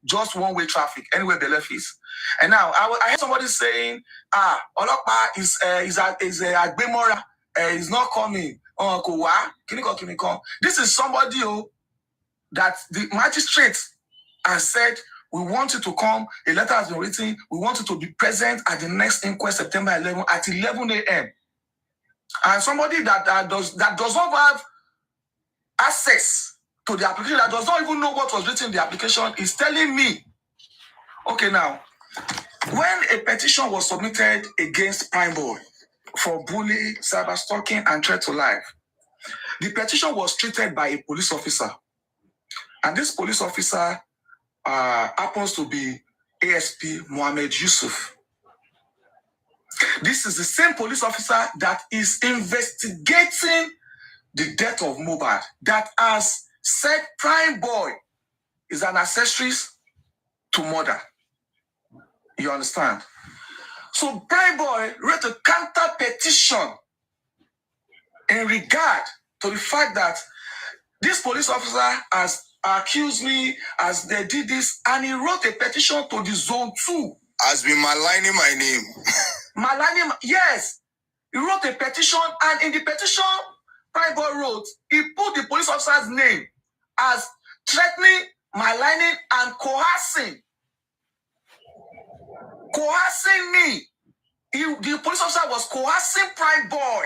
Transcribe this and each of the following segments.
just one-way traffic, anywhere the left is. And now I heard somebody saying, Olokpa is a Agbemora, is not coming. This is somebody that the magistrate has said, we want you to come. A letter has been written. We want you to be present at the next inquest, September 11 at 11 a.m. And somebody that does not have access to the application, that does not even know what was written in the application, is telling me, okay, now, when a petition was submitted against Primeboy for bullying, cyber stalking, and threat to life, the petition was treated by a police officer. And this police officer happens to be ASP Mohammed Yusuf. This is the same police officer that is investigating the death of Mohbad, that has said Primeboy is an accessory to murder. You understand? So Primeboy wrote a counter petition in regard to the fact that this police officer has accused me as they did this, and he wrote a petition to the Zone 2. Has been maligning my name. Maligning, yes. He wrote a petition, and in the petition Primeboy wrote, he put the police officer's name as threatening, maligning, and coercing me. The police officer was coercing Primeboy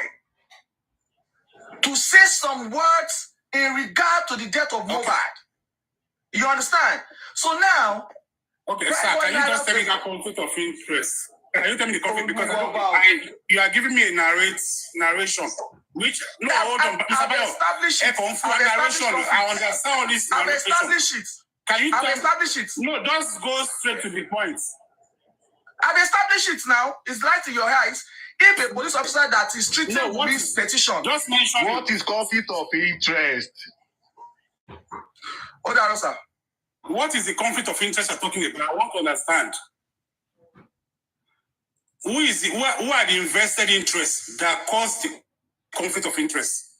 to say some words in regard to the death of Mohbad. You understand? So now, okay, sir, can you just tell me that conflict of interest? Can you tell me the conflict? Because you are giving me a narration, which hold on, Mr. Bayo. I understand all this. I've established it. Can you establish it? No, just go straight to the point. I've established it now. It's light to your eyes. If a police officer that is treated with this petition, just mention what is conflict of interest? Hold on, sir. What is the conflict of interest you're talking about? I want to understand. Who are the invested interests that cause the conflict of interest?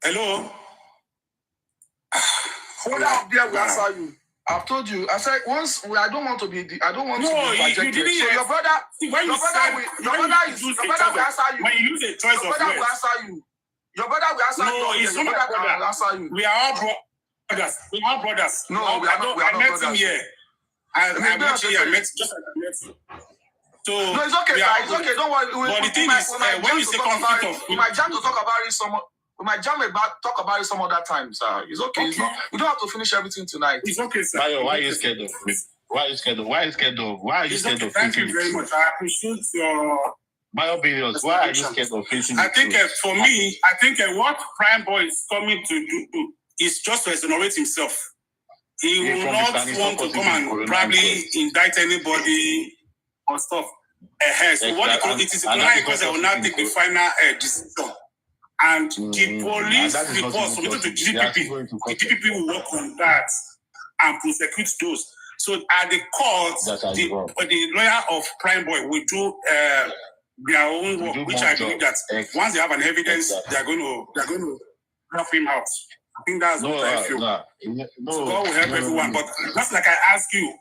Hello? Hold up there, we answer you. I've told you. I said once I don't want to be projected. So your brother will answer you. When you use a choice of words, will answer you. Your brother will answer you. No, it's not my brother. Will answer you. We are all brothers. We are brothers. No, we are not I met brothers. him here. I met you. I met just like I met you. So no, it's okay, sir. It's okay. Don't worry. But the thing is, when you say conflict of, we might jam to talk about it some. We might talk about it some other time, sir. It's okay. It's not, we don't have to finish everything tonight. It's okay, sir. Bayo, why are you scared of me? Why are you scared of Thank you very much. I appreciate your Bayo Billions. Why are you scared of facing? I think for me, what Primeboy is coming to do is just to exonerate himself. He will not want to come and probably indict anybody or stuff. So what it is because I will now take the final decision. And the police report submitted to GDPP. The GDPP will work on that and prosecute those. So at the court, the lawyer of Primeboy will do their own work, which I believe that once they have an evidence, they're going to help him out. I think that's what I feel. So God will help everyone. But just like I asked you,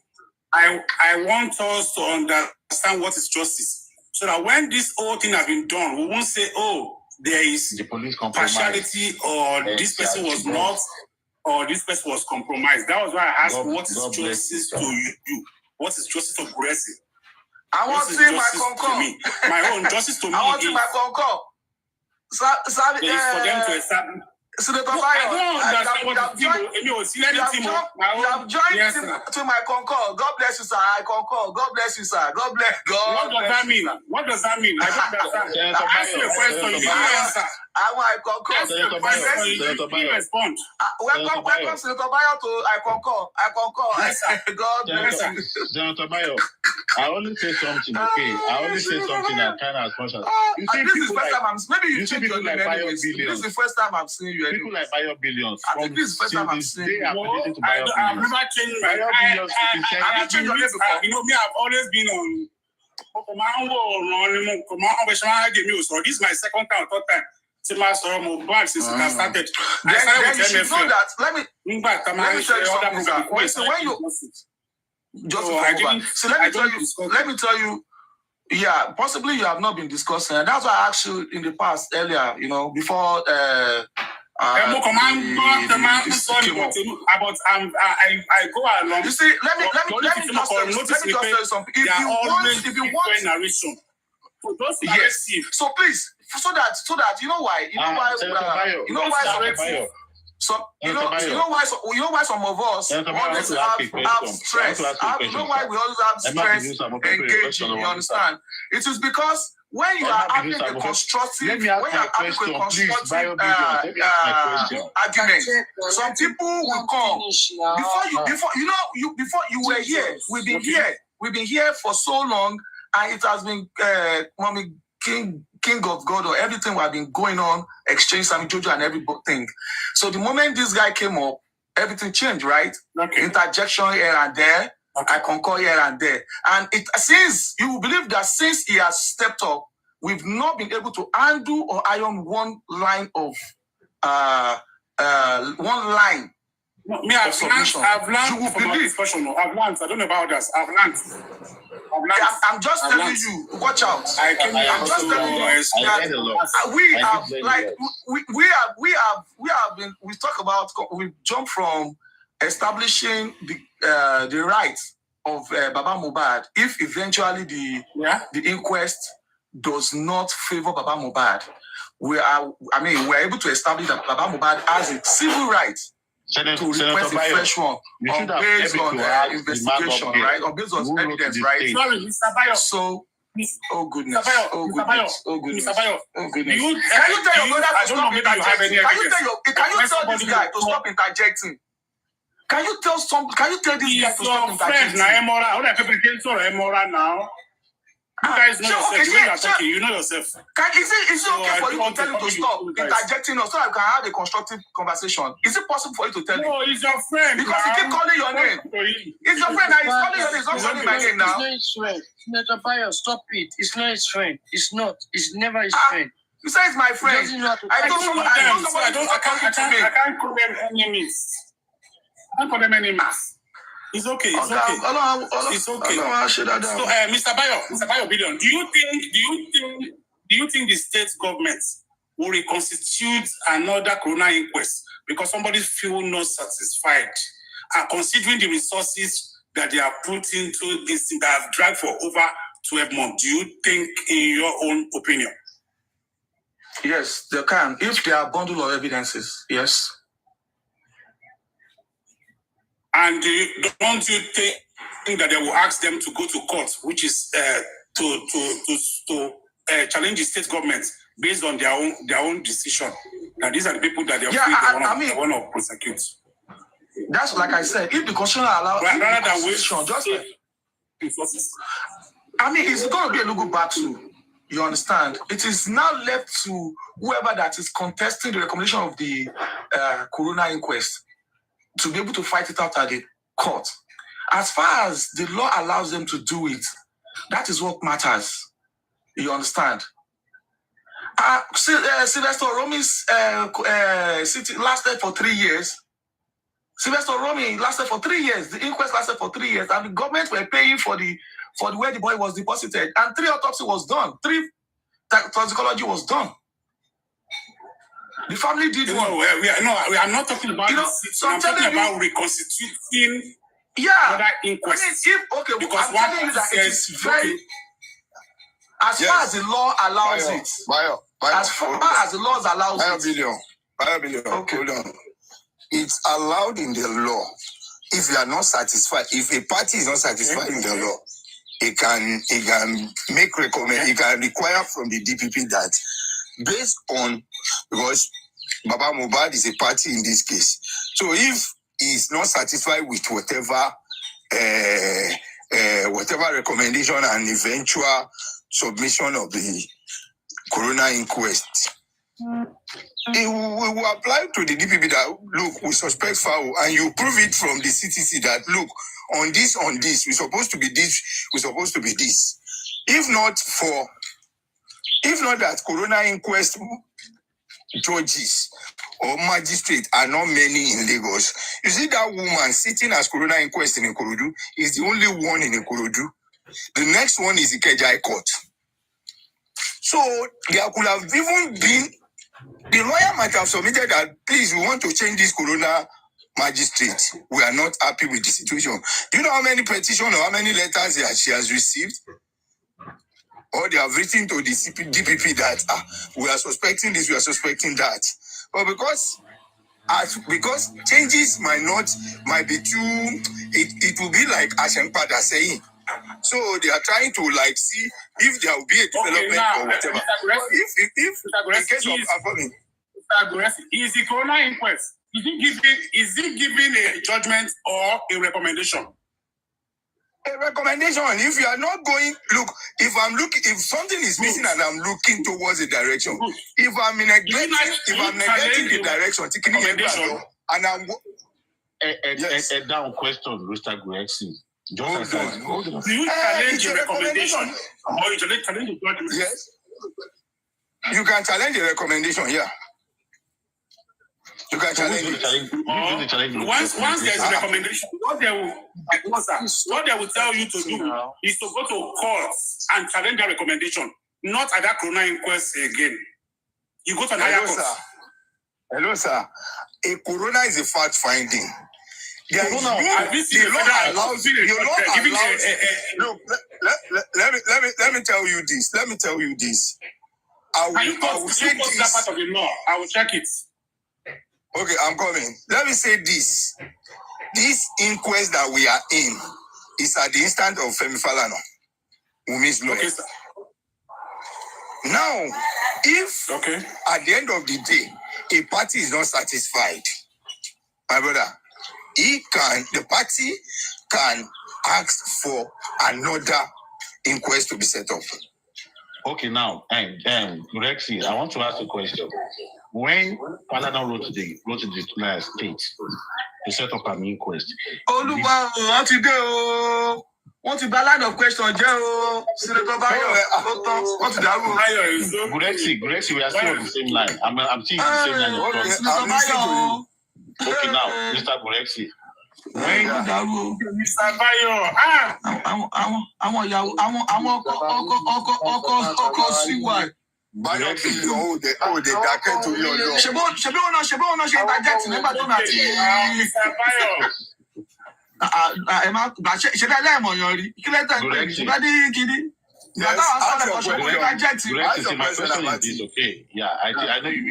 I want us to understand what is justice. So that when this whole thing has been done, we won't say, oh, there is the police partiality, or this person was not, or this person was compromised. That was why I asked, what is justice to you? What is justice to Gurrexy? I want to see my concur. My own justice to me I want to see my concur. Is for them to establish. Senator Bayo, you have joined to my concur. God bless you, sir. I concur. God bless you, sir. God bless. What does that mean? What does that mean? I don't understand. I asked you a question. You didn't answer. I concur. You didn't respond. Welcome, Senator Bayo to I concur. God bless you. Senator Bayo, I only say something, okay? I only say something that kind of as much as you see. This is the first time maybe you change your name anyways. This is the first time I'm seeing you. People like Bayo Billions. I think this is the first time I'm seeing you. I've never changed my Billions. You know me, I've always been on. This is my second time, third time. Mohbad since it has started. Then you should know that. Let me tell you something, sir. When you let me tell you, yeah, possibly you have not been discussing, and that's why I asked you in the past earlier, before I go along. You see, let me just tell you something. If you want narration. Yes. So please, so that you know why some of us always have stress. You know why we always have stress engaging. You understand? It is because when you are having a constructive argument, some people will come before you were here. We've been here for so long. And it has been Mommy King of God or everything we have been going on, exchange Sammy Jojo and everything. So the moment this guy came up, everything changed, right? Okay. Interjection here and there. Okay. I concur here and there. And since you will believe that since he has stepped up, we've not been able to undo or iron one line of submission. I've learned from our discussion. I've learned. I don't know about others. I've learned. I'm just telling you, watch out. I'm just telling you that we jumped from establishing the rights of Baba Mohbad if eventually the inquest does not favor Baba Mohbad. We're able to establish that Baba Mohbad has a civil right to request a fresh one based on investigation, right? Or based on evidence, right? Sorry, Mr. Bayo. So, oh goodness. Mr. Bayo. Oh goodness. Mr. Bayo. Oh goodness. Can you tell your brother to stop interjecting? Can you tell this guy to stop interjecting? Can you tell this guy to stop interjecting? Now. You guys know yourself. You know yourself. Is it okay for you to tell him to stop interjecting us so that we can have a constructive conversation? Is it possible for you to tell him? No, he's your friend. Because he keep calling your name. It's your friend. Now he's calling your name. He's not calling my name now. It's not his friend. Senator Bayo, stop it. It's not his friend. It's not. It's never his friend. You say it's my friend. I can't call them enemies. I can't call them enemies. It's okay. It's okay. It's okay. So, Mr. Bayo Billion, do you think the state government will reconstitute another corona inquest because somebody feel not satisfied, and considering the resources that they are put into this thing that have dragged for over 12 months? Do you think, in your own opinion? Yes, they can. If there are a bundle of evidences, yes. And don't you think that they will ask them to go to court, which is to challenge the state government based on their own decision? That these are the people that they want to prosecute. That's like I said. If the constitution allows, rather than wait, it's going to be a legal battle. You understand? It is now left to whoever that is contesting the recommendation of the corona inquest to be able to fight it out at the court. As far as the law allows them to do it, that is what matters. You understand? Sylvester Romi's city lasted for 3 years. Sylvester Romi lasted for 3 years. The inquest lasted for 3 years, and the government were paying for the where the boy was deposited, and 3 autopsy was done. 3 toxicology was done. The family did one. We are not talking about I'm talking about reconstituting other inquests. Because I'm telling you that it is very... As far as the law allows it. As far as the laws allows it. Okay. Hold on. It's allowed in the law. If you are not satisfied, if a party is not satisfied in the law, it can make recommend. It can require from the DPP that, based on, because Baba Mohbad is a party in this case, so if he is not satisfied with whatever recommendation and eventual submission of the corona inquest, it will apply to the DPP that, look, we suspect foul, and you prove it from the CTC that, look, on this, we're supposed to be this, we're supposed to be this. If not that corona inquest judges or magistrates are not many in Lagos. You see that woman sitting as coroner inquest in Ikorodu is the only one in Ikorodu. The next one is Ikeja Court. So there could have even been, the lawyer might have submitted that, please, we want to change this coroner magistrate. We are not happy with the situation. Do you know how many petitions or how many letters she has received? Or they have written to the DPP that we are suspecting this, we are suspecting that. But because changes might be too, it will be like Ashempada saying. So they are trying to like see if there will be a development or whatever. If in case of affirming. Is the coroner inquest, is it giving a judgment or a recommendation? A recommendation. If you are not going, look, if something is missing and I'm looking towards a direction, if I'm neglecting the direction, taking it and I'm a down question, Mr. Gurrexy. Hold on. Do you challenge a recommendation or you challenge the judgment? Yes. You can challenge a recommendation, yeah. You can challenge it. Once there's a recommendation, what they will tell you to do is to go to court and challenge the recommendation, not at that coroner inquest again. You go to an higher court. Hello, sir. A coroner is a fact finding. Look, let me tell you this. I will say this. That part of the law. I will check it. Okay, I'm coming. Let me say this. This inquest that we are in is at the instant of Femi Falana, Wumi's lawyer. Okay, sir. Now, if at the end of the day, a party is not satisfied, my brother, the party can ask for another inquest to be set up. Okay, now, Gurrexy, I want to ask a question. When Falana wrote to the United States to set up an inquest. What's the line of question, Joe? Senator Bayo. What's the Gurrexy, we are still on the same line. I'm seeing the same line. Senator Bayo. Okay, now, Mr. Gurrexy. Mr. Bayo. Bayo billion, they dákẹ́ torí ọjọ́. Ṣebí wọn náà ṣe ìtajẹ́tì nígbà tó náà ti. Mr. Bayo. Ṣebí ẹlẹ́mọ̀yàn rí. Kí lẹ́tọ̀ ìpè ní ṣùgbọ́n ní kiri. Yes, Gurrexy, my question is this, okay? Yeah, I know you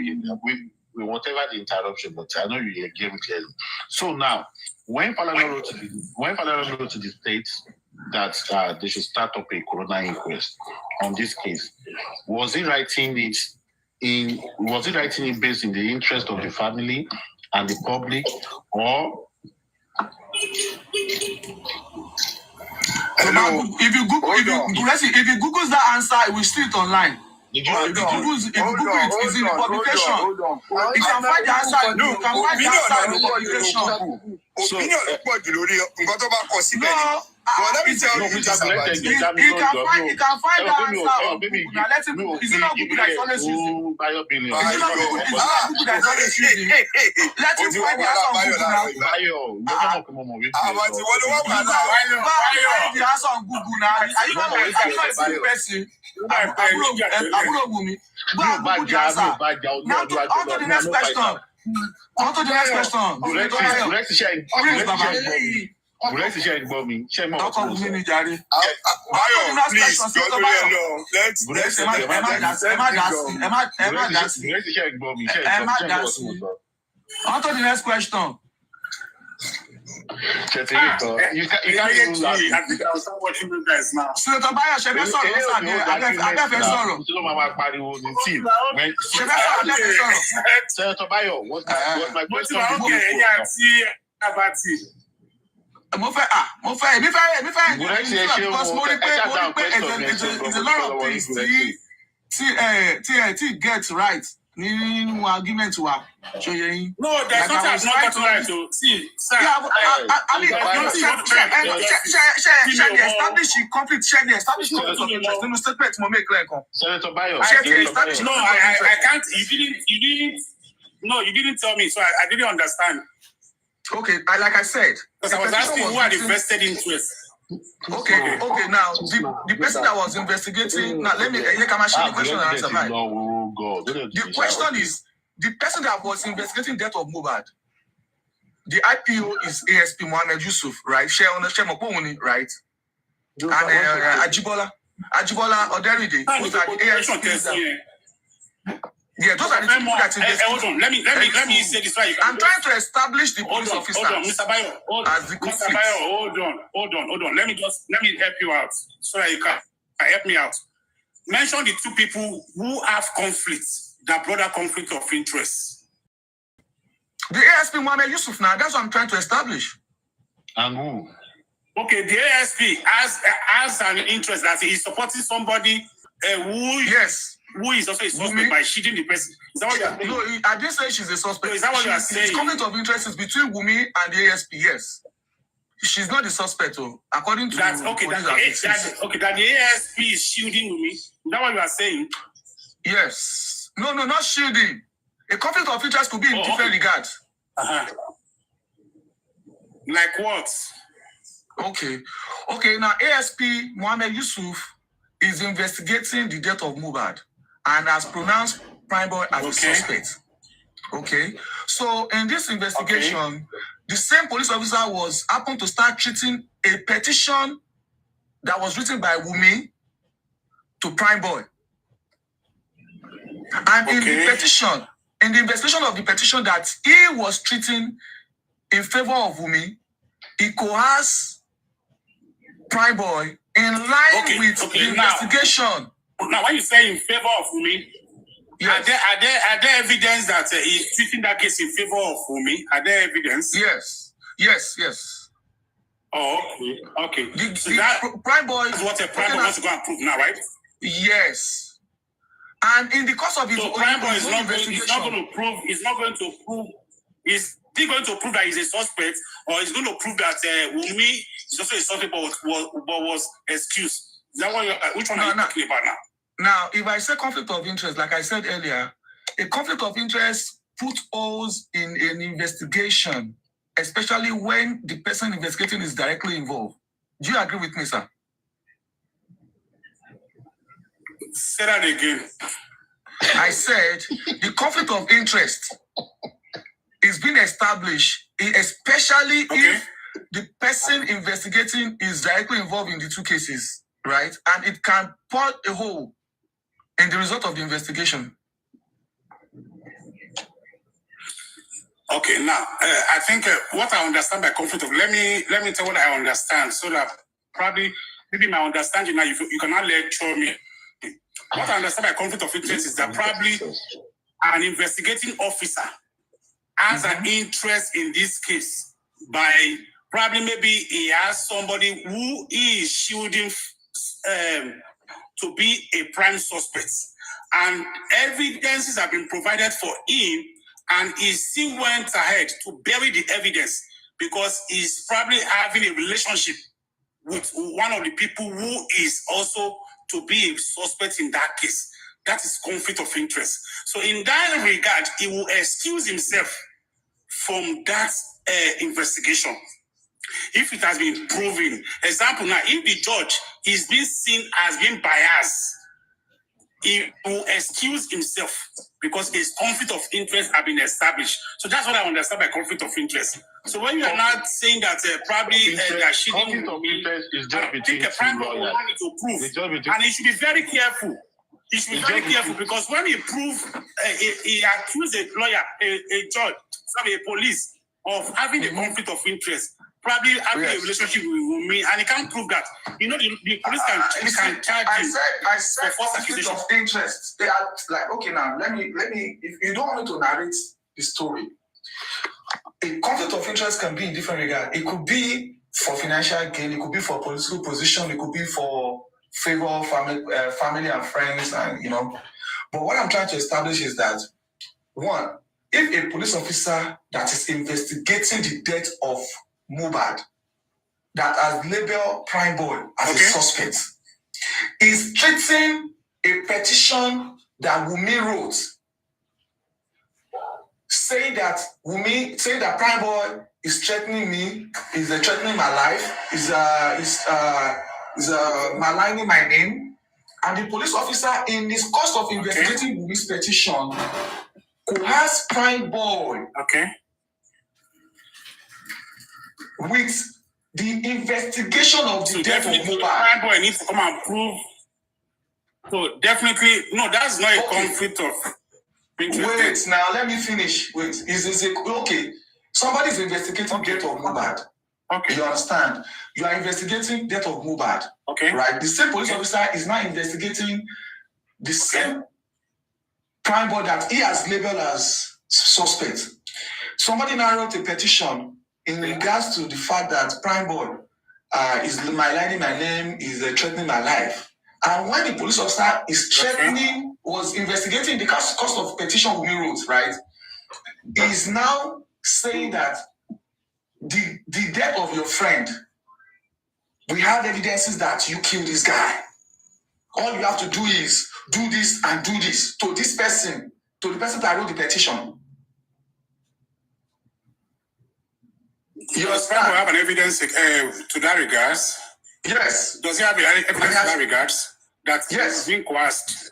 whatever the interruption, but I know you gave it clearly. So now, when Falana wrote to the states that they should start up a coroner inquest on this case, was he writing it based in the interest of the family and the public, or? If you Google that answer, it will see it online. If you Google it, it's in the publication. You can find the answer. You can find the answer in the publication. Opinion report no. But let me tell you this about it. You can find the answer on Google. Now let him. Is it not Google that's always using? Is it not Google that's always using? Let him find the answer on Google now. Find the answer on Google now. Are you not a silly person? Àbúrò Wumi. Go and Google the answer. Now on to the next question. Gurrexy sharing about me. Share more. Bayo, please. On to the next question. You can't even laugh. I think I'll start watching you guys now. Senator Bayo, ṣebí Senator Bayo, what's my question? Mo fẹ́ because mo rí pé it's a lot of things tí get right argument to her. No, there's nothing I've not gotten right to see, sir. Yeah, I mean, establish conflict of interest. No statement to make like Senator Bayo. No, I can't. You didn't tell me, so I didn't understand. Okay, like I said, because I was asking who are the vested interests. Okay. Now the person that was investigating. Now let me the question and answer. The question is the person that was investigating death of Mohbad. The IPO is ASP Mohammed Yusuf, right? Share Moponi, right? And Ajibola Oderide. Those are the ASPs. Yeah, those are the people that investigate. Hold on. Let me say this right. I'm trying to establish the police officer. Hold on, Mr. Bayo. Mr. Bayo, hold on. Let me help you out so that you can help me out. Mention the two people who have conflicts, that broader conflict of interest. The ASP Mohammed Yusuf now, that's what I'm trying to establish. And who? Okay, the ASP has an interest that he's supporting somebody who is also a suspect by shooting the person. Is that what you're saying? No, I didn't say she's a suspect. No, is that what you're saying? The conflict of interest is between Wumi and the ASP, yes. She's not the suspect, according to that the ASP is shielding Wumi. Is that what you are saying? Yes. No, not shielding. A conflict of interest could be in different regards. Like what? Okay, now ASP Mohammed Yusuf is investigating the death of Mohbad and has pronounced Primeboy as a suspect. Okay, so in this investigation, the same police officer happened to start treating a petition that was written by Wumi to Primeboy. And in the petition, in the investigation of the petition that he was treating in favor of Wumi, he coerced Primeboy in line with the investigation. Now, when you say in favor of Wumi, are there evidence that he's treating that case in favor of Wumi? Are there evidence? Yes. Oh, okay. Primeboy is what a Primeboy wants to go and prove now, right? Yes. And in the course of his Primeboy is not going to prove. Is he going to prove that he's a suspect, or is going to prove that Wumi is also a suspect but was excused? Is that which one are you talking about now? Now, if I say conflict of interest, like I said earlier, a conflict of interest puts holes in an investigation, especially when the person investigating is directly involved. Do you agree with me, sir? Say that again. I said the conflict of interest is being established, especially if the person investigating is directly involved in the two cases, right? And it can put a hole in the result of the investigation. Okay, now I think what I understand by conflict of let me tell what I understand, so that maybe my understanding now you cannot lecture me. What I understand by conflict of interest is that probably an investigating officer has an interest in this case by probably maybe he has somebody who is shielding to be a prime suspect, and evidences have been provided for him, and he still went ahead to bury the evidence because he's probably having a relationship with one of the people who is also to be a suspect in that case. That is conflict of interest. So in that regard, he will excuse himself from that investigation if it has been proven. Example now, if the judge is being seen as being biased, he will excuse himself because his conflict of interest have been established. So that's what I understand by conflict of interest. So when you are not saying that probably that she didn't, conflict of interest is just between two lawyers. To prove, and he should be very careful. He should be very careful because when he proved, he accused a lawyer, a judge, a police of having a conflict of interest, probably having a relationship with me, and he can't prove that. You know, the police can charge him. I said conflict of interest. They are like, okay, now let me. If you don't want me to narrate the story, a conflict of interest can be in different regards. It could be for financial gain. It could be for political position. It could be for favor, family and friends, and But what I'm trying to establish is that One, if a police officer that is investigating the death of Mohbad, that has labeled Primeboy as a suspect, is treating a petition that Wunmi wrote, saying that Primeboy is threatening me, is threatening my life, is maligning my name, and the police officer, in his course of investigating Wunmi's petition, coerce Primeboy with the investigation of the death of Mohbad. Primeboy needs to come and prove. So definitely, no, that's not a conflict of interest. Wait, now let me finish. Wait, okay? Somebody is investigating death of Mohbad. Okay. You understand? You are investigating death of Mohbad. Okay. Right? The same police officer is now investigating the same Primeboy that he has labeled as suspect. Somebody now wrote a petition in regards to the fact that Primeboy is maligning my name, is threatening my life. And when the police officer is threatening, was investigating the cost of petition we wrote, right? Is now saying that the death of your friend, we have evidences that you killed this guy. All you have to do is do this and do this to this person, to the person that wrote the petition. You understand? Does have an evidence to that regards? Yes. Does he have evidence to that regards? That he was being coerced?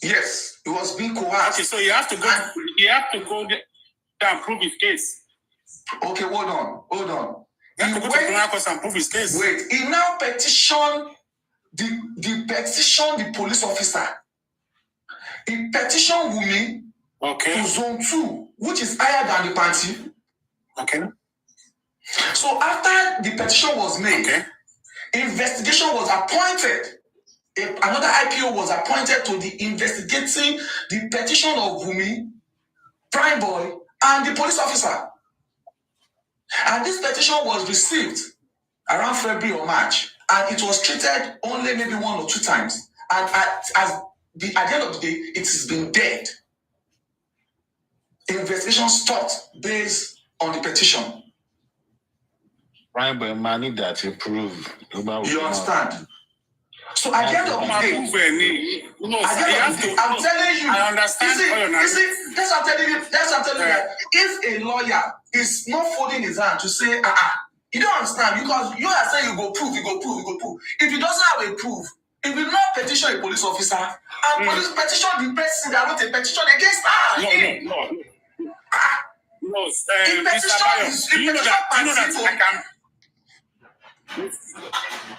Yes, he was being coerced. Okay, so you have to go. You have to go there and prove his case. Okay, hold on. You have to go to the court and prove his case. Wait, he now petitioned the police officer. He petitioned Wunmi to Zone 2, which is higher than the party. Okay. So after the petition was made, investigation was appointed. Another IPO was appointed to the investigating the petition of Wunmi, Primeboy, and the police officer. And this petition was received around February or March, and it was treated only maybe 1 or 2 times. And at the end of the day, it has been dead. The investigation stopped based on the petition. Primeboy money that you prove. You understand? So at the end of the day, I'm telling you, I understand. You see, that's what I'm telling you that if a lawyer is not folding his hand to say, you don't understand, because you are saying you go prove. If he doesn't have a proof, he will not petition a police officer and police petition the person that wrote a petition against her. No.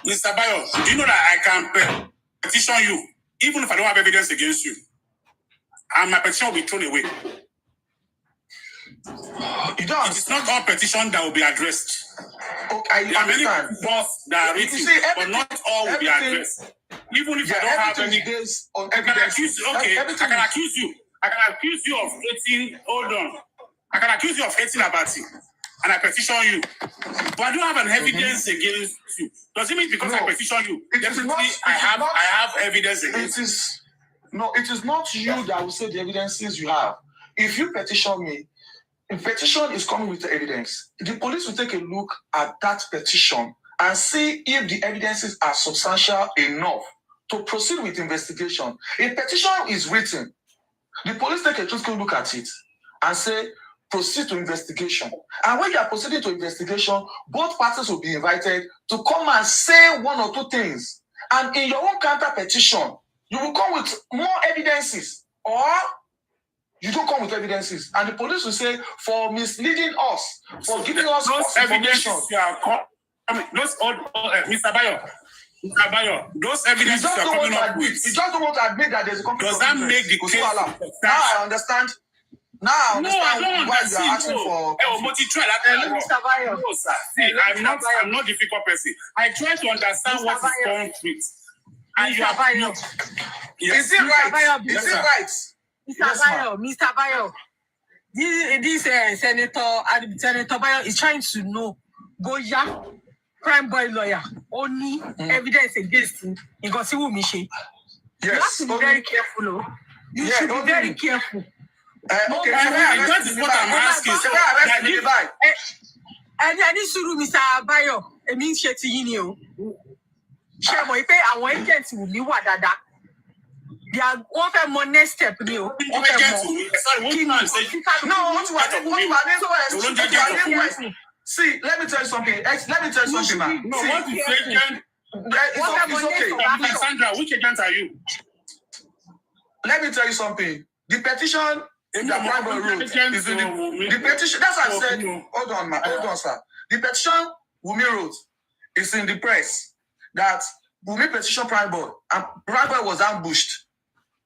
Mr. Bayo, do you know that I can petition you even if I don't have evidence against you? And my petition will be thrown away. It's not all petition that will be addressed. Okay, there are many laws that are written, but not all will be addressed. Even if I don't have any evidence, I can accuse you. Okay, I can accuse you. I can accuse you of hating. Hold on. I can accuse you of hating Abati, and I petition you. But I don't have an evidence against you. Does it mean because I petition you, definitely I have evidence against you? It is not you that will say the evidences you have. If you petition me, the petition is coming with the evidence. The police will take a look at that petition and see if the evidences are substantial enough to proceed with investigation. A petition is written. The police take a critical look at it and say, proceed to investigation. And when you are proceeding to investigation, both parties will be invited to come and say 1 or 2 things. And in your own counter petition, you will come with more evidences, or you don't come with evidences. And the police will say, for misleading us, for giving us false information. Mr. Bayo, those evidences you are coming up with. You just don't want to admit that there's a conflict. Does that make the case? Now I understand. Now I understand why you are asking for. Mr. Bayo. No, sir. See, I'm not a difficult person. I try to understand what is conflict. And you are not. Is it right? Is it right? Mr. Bayo, this Senator Bayo is trying to know Boya, Primeboy lawyer, only evidence against him. You have to be very careful. You should be very careful. Okay, that is what I'm asking. So that you any suru Mr. Bayo, it means she ni o. She mo ipe àwọn agents Wumi wà dáadáa. They are one for more next step ni o. Sorry, what man say? No, see, let me tell you something. Man. No, what is agent? It's okay. Sandra, which agent are you? Let me tell you something. The petition that Primeboy wrote is in the petition. That's what I said. Hold on, man. Hold on, sir. The petition Wumi wrote is in the press that Wumi petitioned Primeboy, and Primeboy was ambushed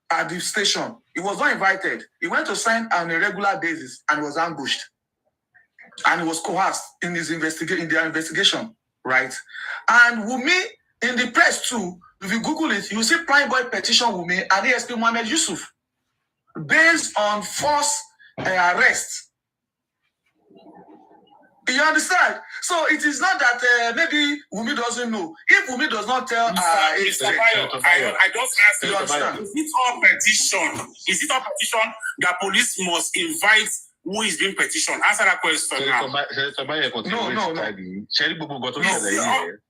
at the station. He was not invited. He went to sign on a regular basis and was ambushed. And he was coerced in their investigation, right? And Wumi, in the press too, if you Google it, you see Primeboy petition Wumi and ASP Mohammed Yusuf based on false arrest. You understand? So it is not that maybe Wumi doesn't know. If Wumi does not tell Mr. Bayo, I just asked you, understand? Is it all petition that police must invite who is being petitioned? Answer that question now. No.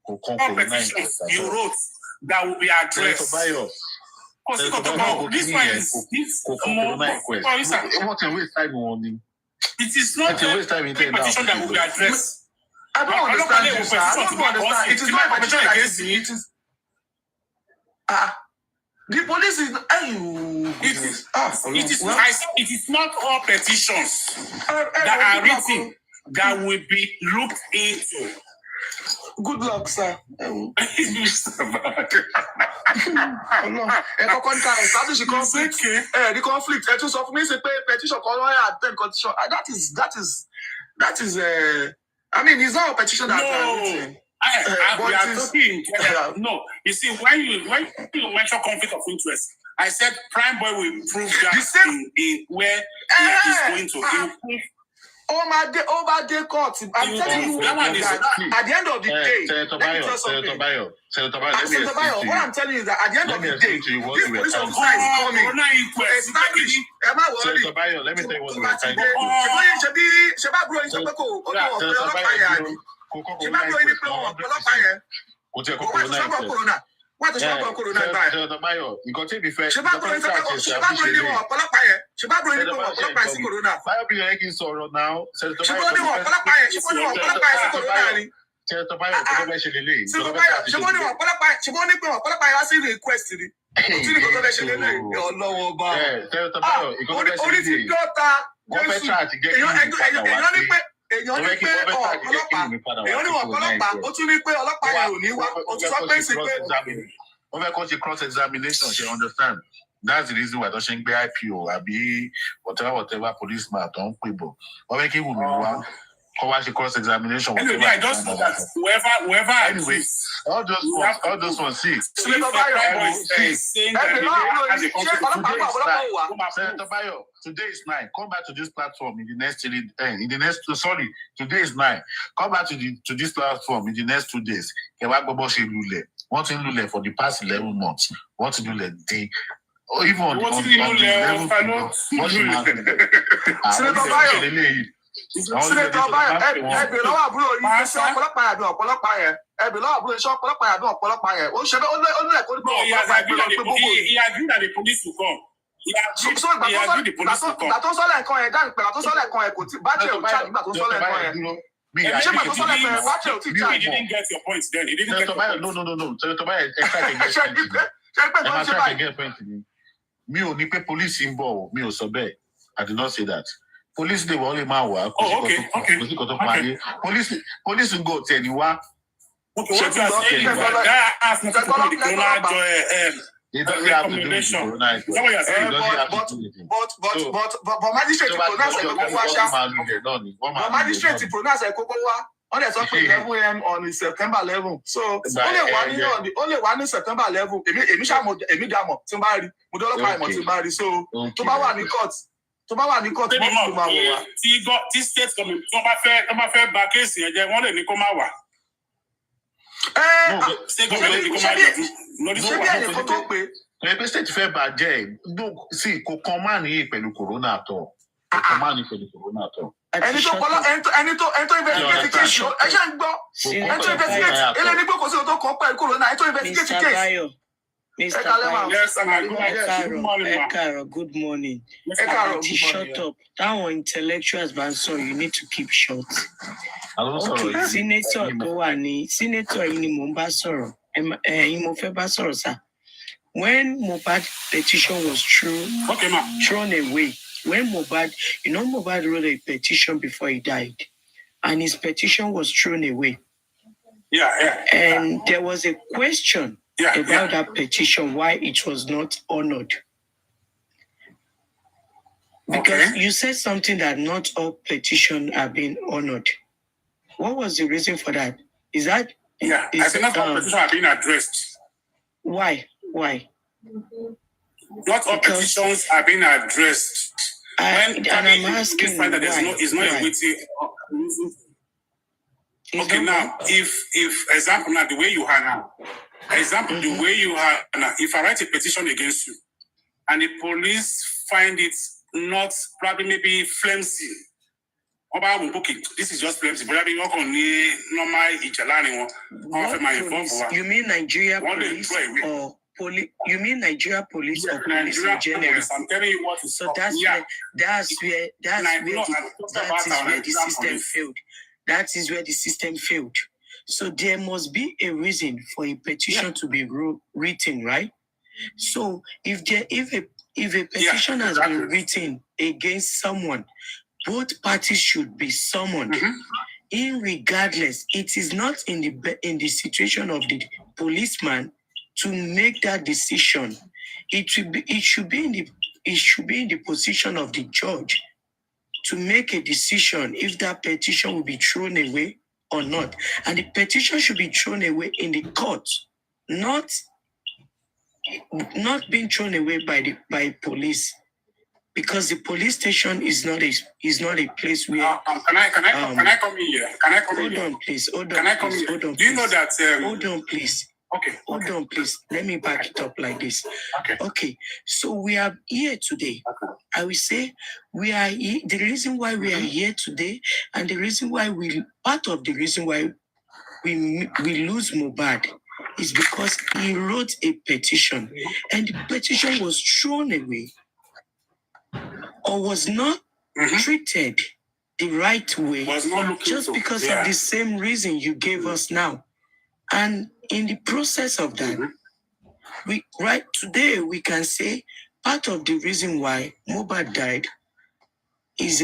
All petitions you wrote that will be addressed. This one is it is not a petition that will be addressed. I don't understand this. I don't understand. It is not a petition against me. It is the police is it is not all petitions that are written that will be looked into. Good luck, sir. The conflict. Petition. That is. I mean, it's not a petition that. No. We are talking. No, you see, when you mention conflict of interest, I said Primeboy will prove that in where he is going to. Over the court. I'm telling you, at the end of the day, what I'm telling you is that at the end of the day, this police officer is coming. Establish. Let me tell you what we are trying to do. What is wrong with Corona? You got to be fair. Èèyàn ní pé ọlọ́pàá ó tún ní pé ọlọ́pàá yẹn ò ní wá ó tún sọ pé sí pé. Wọ́n fẹ́ kọ́ ṣe cross examination ṣe understand that's the reason why tó ṣe ń gbé IPO àbí whatever policeman tó ń pè bọ̀ wọ́n fẹ́ kí Wùmí wá kọ́ wá ṣe cross examination. Anyway, I just know that whoever anyway all those ones see. Senator Bayo, today is 9. Come back to this platform today is 9. Come back to this platform in the next 2 days. Want to lule for the past 11 months. Want to lule the even on the 11th month. Senator Bayo. Senator Bayo, ẹbí lọ́wọ́ àbúrò yìí ṣe ọ̀pọ̀lọpọ̀ àbí ọ̀pọ̀lọpọ̀ yẹn. Ẹbí lọ́wọ́ àbúrò yìí ṣe ọ̀pọ̀lọpọ̀ àbí ọ̀pọ̀lọpọ̀ yẹn. Ó ṣe bẹ́ẹ̀ ó lẹ̀ kó ní pé ọ̀pọ̀lọpọ̀ àbí ọ̀pọ̀lọpọ̀ gbogbo. He agreed that the police will come. He agreed the police will come. Ìgbà tó sọ́lẹ̀ nǹkan yẹn dáhùn pé ìgbà tó sọ́lẹ̀ nǹkan yẹn kò tí bájẹ̀ ò tí ìgbà tó sọ́lẹ̀ nǹkan yẹn. Ṣé ìgbà tó sọ́lẹ̀ nǹkan yẹn bájẹ̀ ò tí he didn't get your point then. He didn't get your point. No. Senator Bayo, ẹ get point ni. Mi ò ní pé police ń bọ̀, mi ò sọ bẹ́ẹ̀. I did not say that. Police dey wọlé máa wà. Okay. Police ń go tẹ̀ ní wá. What you are saying is that ask me to come to the corona It doesn't have to do with corona. But magistrate pronounce ẹ̀kọ́ wá ṣá. But magistrate pronounce ẹ̀kọ́ wá. On the 11 a.m. on September 11. So only one in September 11. Èmi dàmọ̀ tí n bá rí. Mo dọ́lọ́pàá ìmọ̀ tí n bá rí. So tó bá wà ní court. Mọ́ tó máa wọ̀ wá. Tí state government tó bá fẹ́ ba kéèsì yẹn jẹ́ wọ́n lè ní kó má wà. State government ní kó má jẹ́ ṣé bí ẹnì kan tó pé. Ẹgbẹ́ state fẹ́ bàjẹ́ sí kò kan máa níyì pẹ̀lú corona àtọ̀. The command for the corona. Ẹni tó investigate case o, ẹ ṣe ń gbọ́. Ẹni tó investigate, ẹlẹ́ni gbọ́ kò sí ọ̀tọ̀ kan pẹ̀lú corona, ẹni tó investigate Mr. case. Bayo. Mr. Bayo. Yes, good morning, Ekaro, good morning. Shut up. That one intellectuals ban so you need to keep short. Okay, Senator Kowani, Senator Ini Mumba Soro, Imofeba Soro, sir. When Mohbad petition was thrown away, when Mohbad, Mohbad wrote a petition before he died, and his petition was thrown away. Yeah. And there was a question about that petition, why it was not honored. Because you said something that not all petitions are being honored. What was the reason for that? Is that... Yeah, I think not all petitions are being addressed. Why? Not all petitions are being addressed. And I'm asking why. It's not a waiting. Okay, now, if example, now the way you are now, the way you are now, if I write a petition against you, and the police find it not probably maybe flimsy, this is just flimsy, but I mean, normal. You mean Nigeria police or police? You mean Nigeria police or police in general? I'm telling you what. So that's where the system failed. That is where the system failed. So there must be a reason for a petition to be written, right? So if a petition has been written against someone, both parties should be summoned. Irregardless, it is not in the situation of the policeman to make that decision. It should be in the position of the judge to make a decision if that petition will be thrown away or not. And the petition should be thrown away in the court, not being thrown away by police, because the police station is not a place where. Can I come in here? Hold on, please. Do you know that? Hold on, please. Okay. Hold on, please. Let me back it up like this. Okay. So we are here today. I will say we are here. The reason why we are here today, and the reason why part of the reason why we lose Mohbad is because he wrote a petition, and the petition was thrown away or was not treated the right way, just because of the same reason you gave us now. And in the process of that, today we can say part of the reason why Mohbad died is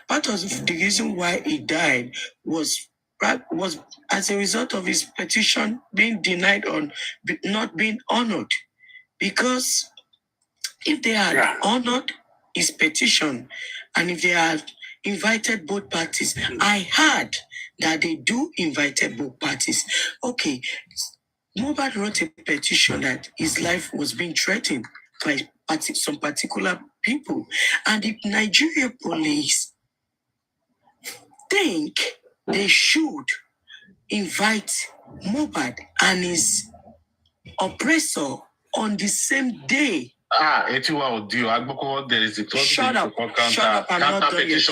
part of the reason why he died was as a result of his petition being denied or not being honored. Because if they had honored his petition and if they had invited both parties, I heard that they do invited both parties. Okay, Mohbad wrote a petition that his life was being threatened by some particular people. And the Nigeria police think they should invite Mohbad and his oppressor on the same day. There is a Shut up, I'm not done yet.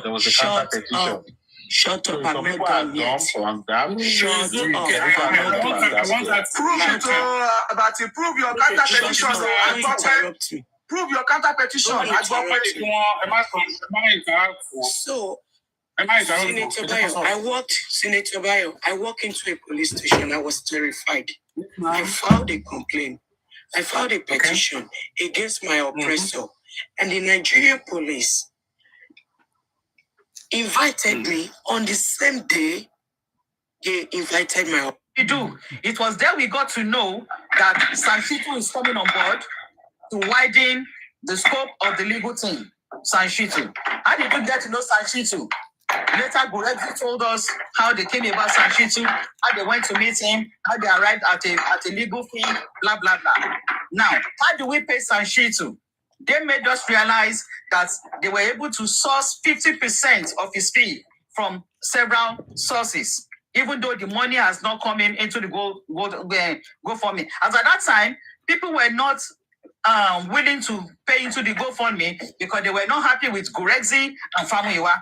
There was a counter petition. Shut up, I'm not done yet. Prove your counter petition. Prove your counter petition. So, Senator Bayo, I walked into a police station. I was terrified. I filed a complaint. I filed a petition against my oppressor. And the Nigerian police invited me on the same day they invited my oppressor. It was there we got to know that Sanshitu is coming on board to widen the scope of the legal team. Sanshitu. How did you get to know Sanshitu? Later, Gurrexy told us how they came about Sanshitu, how they went to meet him, how they arrived at a legal fee, blah, blah, blah. Now, how do we pay Sanshitu? They made us realize that they were able to source 50% of his fee from several sources, even though the money has not come into the GoFundMe. As at that time, people were not willing to pay into the GoFundMe because they were not happy with Gurrexy and Famuyiwa.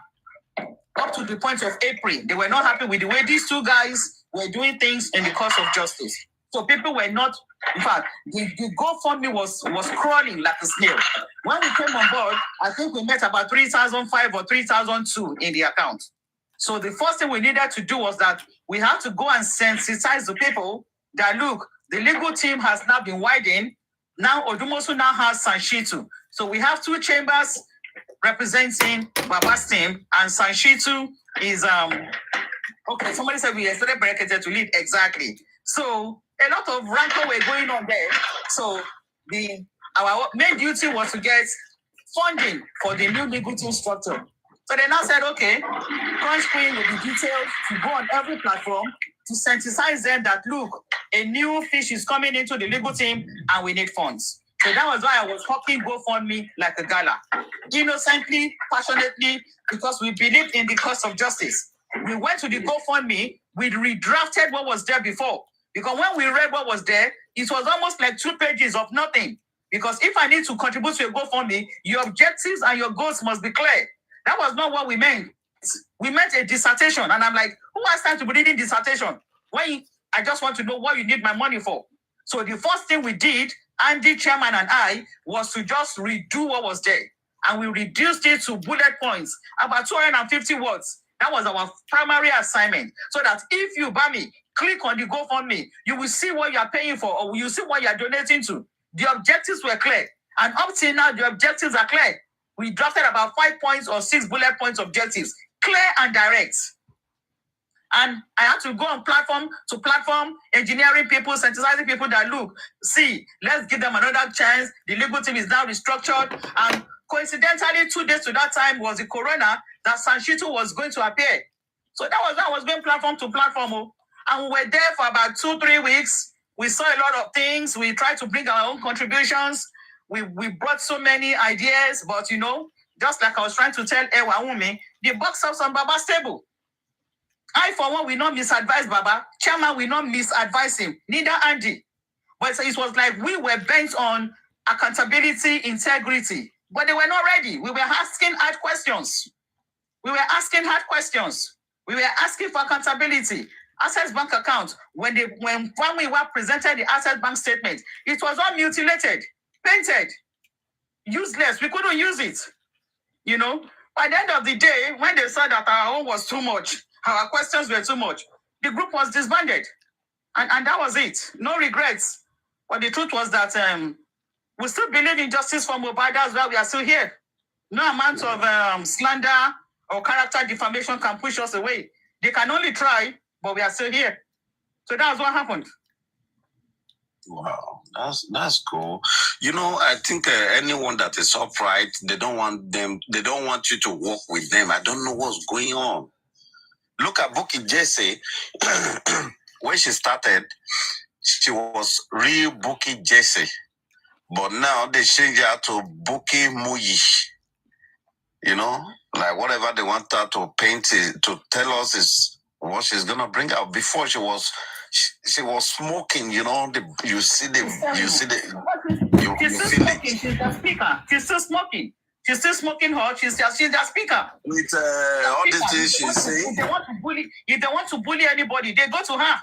Up to the point of April, they were not happy with the way these two guys were doing things in the cause of justice. So people were not, in fact, the GoFundMe was crawling like a snail. When we came on board, I think we met about 3,005 or 3,002 in the account. So the first thing we needed to do was that we have to go and sensitize the people that, look, the legal team has now been widened. Now Odumosu now has Sanshitu. So we have two chambers representing Baba's team, and Sanshitu is okay. Somebody said we yesterday bracketed to lead exactly. So a lot of rancor were going on there. So our main duty was to get funding for the new legal team structure. So they now said, okay, Crunch Queen with the details to go on every platform to sensitize them that, look, a new fish is coming into the legal team and we need funds. So that was why I was hawking GoFundMe like a gala. Innocently, passionately, because we believed in the cause of justice. We went to the GoFundMe, we redrafted what was there before. Because when we read what was there, it was almost like 2 pages of nothing. Because if I need to contribute to a GoFundMe, your objectives and your goals must be clear. That was not what we meant. We meant a dissertation. And I'm like, who has time to be reading dissertation? I just want to know what you need my money for. So the first thing we did, Andy, chairman, and I, was to just redo what was there. And we reduced it to bullet points, about 250 words. That was our primary assignment. So that if you, Bami, click on the GoFundMe, you will see what you are paying for, or you see what you are donating to. The objectives were clear. And up till now, the objectives are clear. We drafted about 5 points or 6 bullet points objectives, clear and direct. And I had to go on platform to platform, engineering people, sensitizing people that, look, see, let's give them another chance. The legal team is now restructured. And coincidentally, 2 days to that time was the corona that Sanshitu was going to appear. So that was going platform to platform. And we were there for about 2-3 weeks. We saw a lot of things. We tried to bring our own contributions. We brought so many ideas, but just like I was trying to tell Ewa Wumi, the box office on Baba's table. I, for one, will not misadvise Baba. Chairman will not misadvise him. Neither Andy. But it was like we were bent on accountability, integrity. But they were not ready. We were asking hard questions. We were asking for accountability. Access bank account. When we were presented the Access bank statement, it was all mutilated, painted, useless. We couldn't use it. By the end of the day, when they saw that our own was too much, our questions were too much, the group was disbanded. And that was it. No regrets. But the truth was that we still believe in justice for Mohbad. That's why we are still here. No amount of slander or character defamation can push us away. They can only try, but we are still here. So that's what happened. Wow, that's cool. I think anyone that is upright, they don't want you to work with them. I don't know what's going on. Look at Buki Jesse. When she started, she was real Buki Jesse. But now they change her to Buki Muyi. Like whatever they want her to paint to tell us is what she's gonna bring out. Before she was smoking, you see the She's the speaker. She's still smoking. She's still smoking hot. She's the speaker. With all these things she's saying. If they want to bully anybody, they go to her.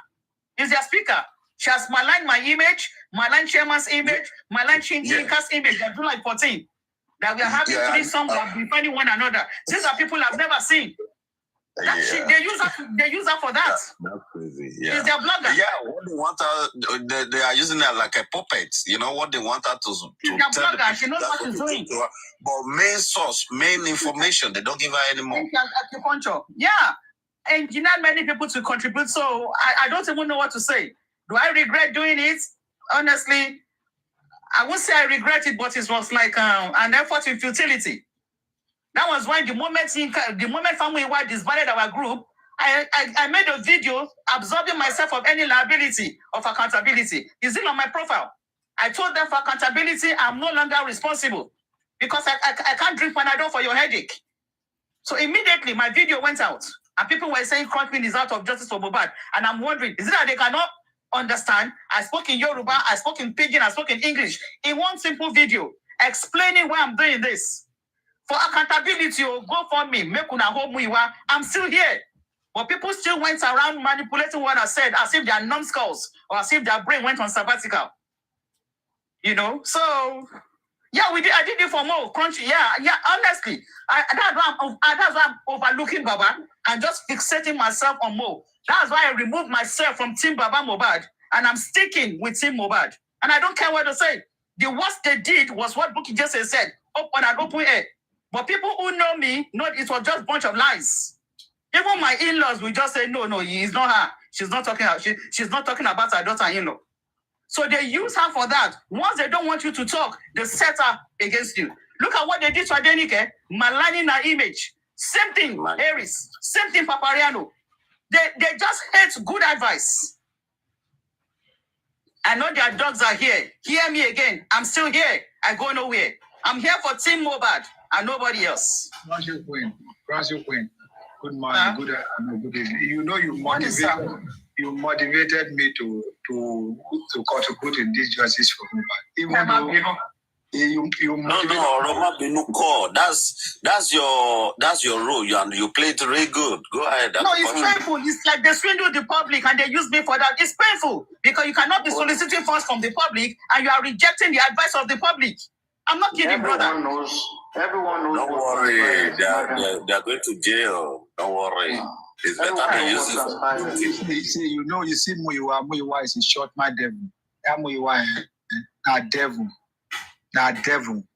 She's their speaker. She has maligned my image, maligned chairman's image, maligned Chinka's image. They're doing like 14. That we are having 3 songs of defending one another. These are people I've never seen. They use her for that. That's crazy. Yeah. She's their blogger. Yeah, what they want her, they are using her like a puppet. What they want her to she's their blogger. She knows what she's doing. But main source, main information, they don't give her anymore. Acupuncture. Yeah. And many people to contribute. So I don't even know what to say. Do I regret doing it? Honestly, I won't say I regret it, but it was like an effort in futility. That was why the moment family were disbanded our group, I made a video absolving myself of any liability of accountability. It's still on my profile. I told them for accountability, I'm no longer responsible because I can't drink Panadol for your headache. So immediately my video went out and people were saying Crunchman is out of justice for Mohbad. And I'm wondering, is it that they cannot understand. I spoke in Yoruba, I spoke in Pidgin, I spoke in English in one simple video explaining why I'm doing this. For accountability, go for me, make una home muiwa. I'm still here. But people still went around manipulating what I said as if they are numbskulls or as if their brain went on sabbatical. You know? So, yeah, I did it for more country. Yeah, honestly. That's why I'm overlooking Baba and just fixating myself on Mo. That's why I removed myself from Team Baba Mohbad and I'm sticking with Team Mohbad. And I don't care what to say. The worst they did was what Bukky just said, up on an open air. But people who know me know it was just a bunch of lies. Even my in-laws will just say, no, it's not her. She's not talking about her daughter-in-law. So they use her for that. Once they don't want you to talk, they set her against you. Look at what they did to Adenike, maligning her image. Same thing, Harris. Same thing, Papariano. They just hate good advice. I know their dogs are here. Hear me again. I'm still here. I go nowhere. I'm here for Team Mohbad and nobody else. Cross your queen. Good morning, good evening. You know you motivated me to contribute in this justice for Mohbad. Even though you Roma Benuko. That's your role. You played really good. Go ahead. No, it's painful. It's like they swindle the public and they use me for that. It's painful because you cannot be soliciting funds from the public and you are rejecting the advice of the public. I'm not kidding, brother. Everyone knows. Don't worry. They're going to jail. Don't worry. It's better than using it. You see Muyiwa is a short man devil. That Muyiwa is devil.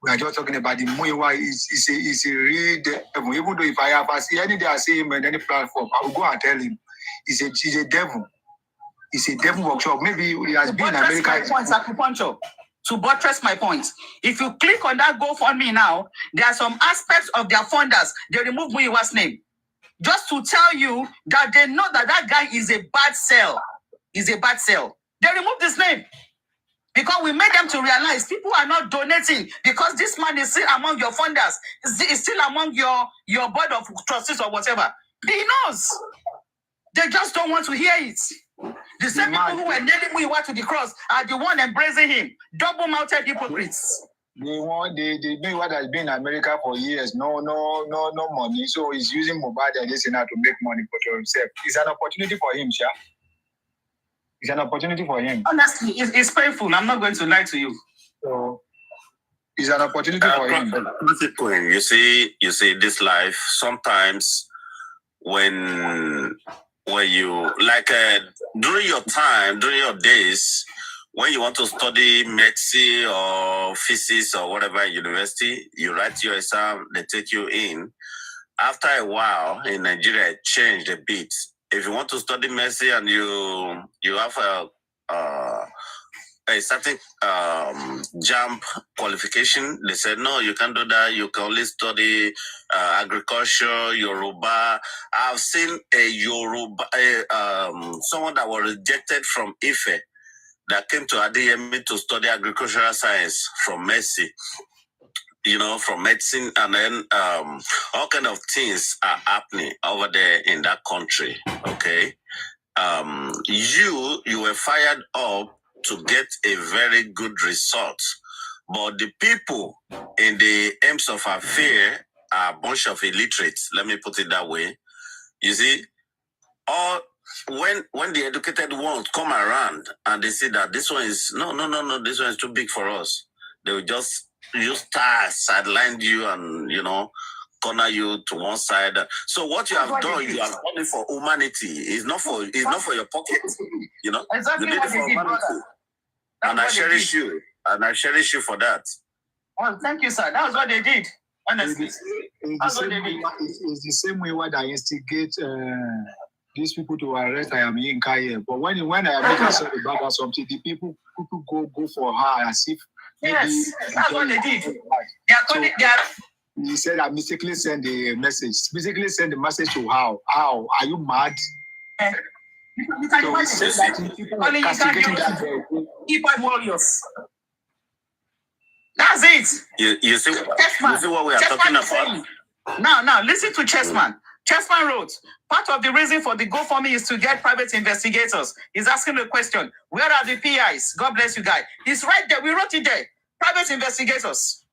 We are just talking about the Muyiwa is a real devil. Even though if I see any day I see him on any platform, I will go and tell him he's a devil. It's a devil workshop. Maybe he has been in America. To buttress my point, if you click on that GoFundMe now, there are some aspects of their funders. They remove Muyiwa's name. Just to tell you that they know that guy is a bad sell. They removed his name. Because we made them to realize people are not donating because this man is still among your funders, is still among your board of trustees or whatever. He knows. They just don't want to hear it. The same people who were nailing Muyiwa to the cross are the one embracing him. Double-mouthed hypocrites. The Muyiwa has been in America for years. No money. So he's using Mohbad and this and that to make money for himself. It's an opportunity for him, Sha. It's an opportunity for him. Honestly, it's painful. I'm not going to lie to you. So it's an opportunity for him. You see this life, sometimes when you during your days, when you want to study medicine or physics or whatever in university, you write your exam, they take you in. After a while in Nigeria, it changed a bit. If you want to study medicine and you have a certain jump qualification, they said, no, you can't do that. You can only study agriculture, Yoruba. I've seen a Yoruba, someone that was rejected from Ife that came to Adeyemi to study agricultural science from Mercy. From medicine, and then all kind of things are happening over there in that country. Okay, you were fired up to get a very good result, but the people in the aims of affair are a bunch of illiterates. Let me put it that way. You see, when the educated ones come around and they see that this one is no, this one is too big for us, they will just sideline you and corner you to one side. So what you have done, you have done it for humanity. It's not for your pocket. Exactly you did it for humanity. And I cherish you. And I cherish you for that. Oh, thank you, sir. That was what they did. Honestly, it's the same way what I instigate these people to arrest I am in Kaya. But when I make myself about something, the people go for her as if. Yes, that's what they did. He said I mistakenly sent the message. Mistakenly sent the message to how? How? Are you mad? You can imagine. Only you can keyboard warriors. That's it. You see what we are talking about? Now, listen to Chessman. Chessman wrote, part of the reason for the GoFundMe is to get private investigators. He's asking the question, where are the PIs? God bless you guys. It's right there. We wrote it there. Private investigators.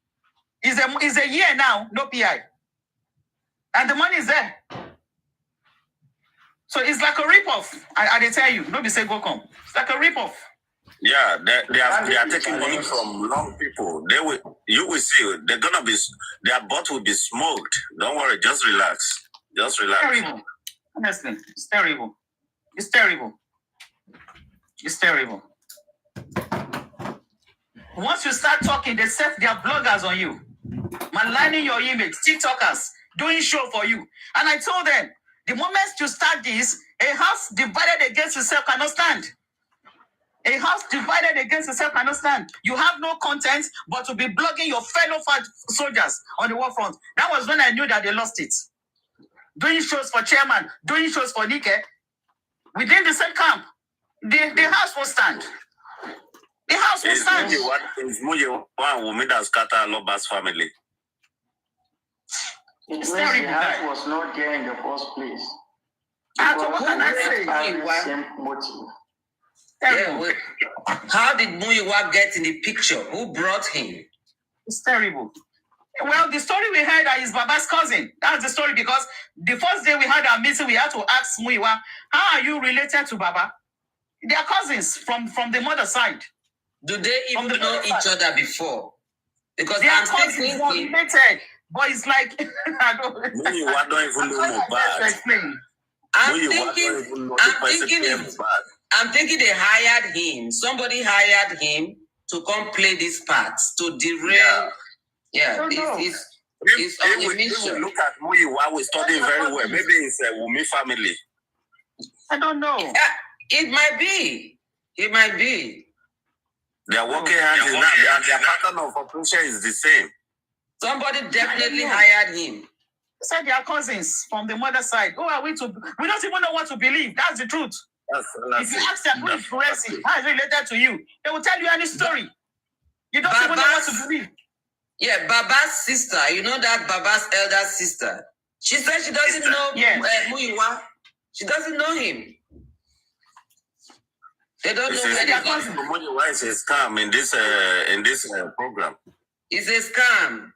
It's a year now, no PI. And the money is there. So it's like a ripoff. I did tell you, don't be say go come. It's like a ripoff. Yeah, they are taking money from long people. You will see. They're gonna be. Their butt will be smoked. Don't worry. Just relax. Just relax. It's terrible. Honestly, it's terrible. It's terrible. It's terrible. Once you start talking, they set their bloggers on you, maligning your image. TikTokers doing show for you. And I told them, the moment you start this, a house divided against itself cannot stand. A house divided against itself cannot stand. You have no content but to be blogging your fellow soldiers on the war front. That was when I knew that they lost it. Doing shows for chairman, doing shows for Nike, within the same camp, the house will stand. The house will stand. It's one woman that scatter Loba's family. It's terrible. The house was not there in the first place. What can I say? Same motive. Terrible. How did Muyiwa get in the picture? Who brought him? It's terrible. Well, the story we heard is Baba's cousin. That's the story, because the first day we had our meeting, we had to ask Muyiwa, how are you related to Baba? They are cousins from the mother side. Do they even know each other before? Because they I'm are cousins related, but it's like I don't. Muyiwa don't even know Mohbad. I'm thinking they hired him. Somebody hired him to come play this part to derail. Yeah, it's on a mission. Look at Muyiwa, we study very well. Maybe it's a Wumi family. I don't know. It might be. It might be. They are working hand in hand, and their pattern of operation is the same. Somebody definitely hired him. Said they are cousins from the mother side. Who are we to? We don't even know what to believe. That's the truth. If you ask them who is Gurrexy, how is it related to you, they will tell you any story. You don't even know what to believe. Yeah, Baba's sister. You know that Baba's elder sister. She said she doesn't know Muyiwa. She doesn't know him. They don't know where they're going. Muyiwa is a scam in this program. It's a scam.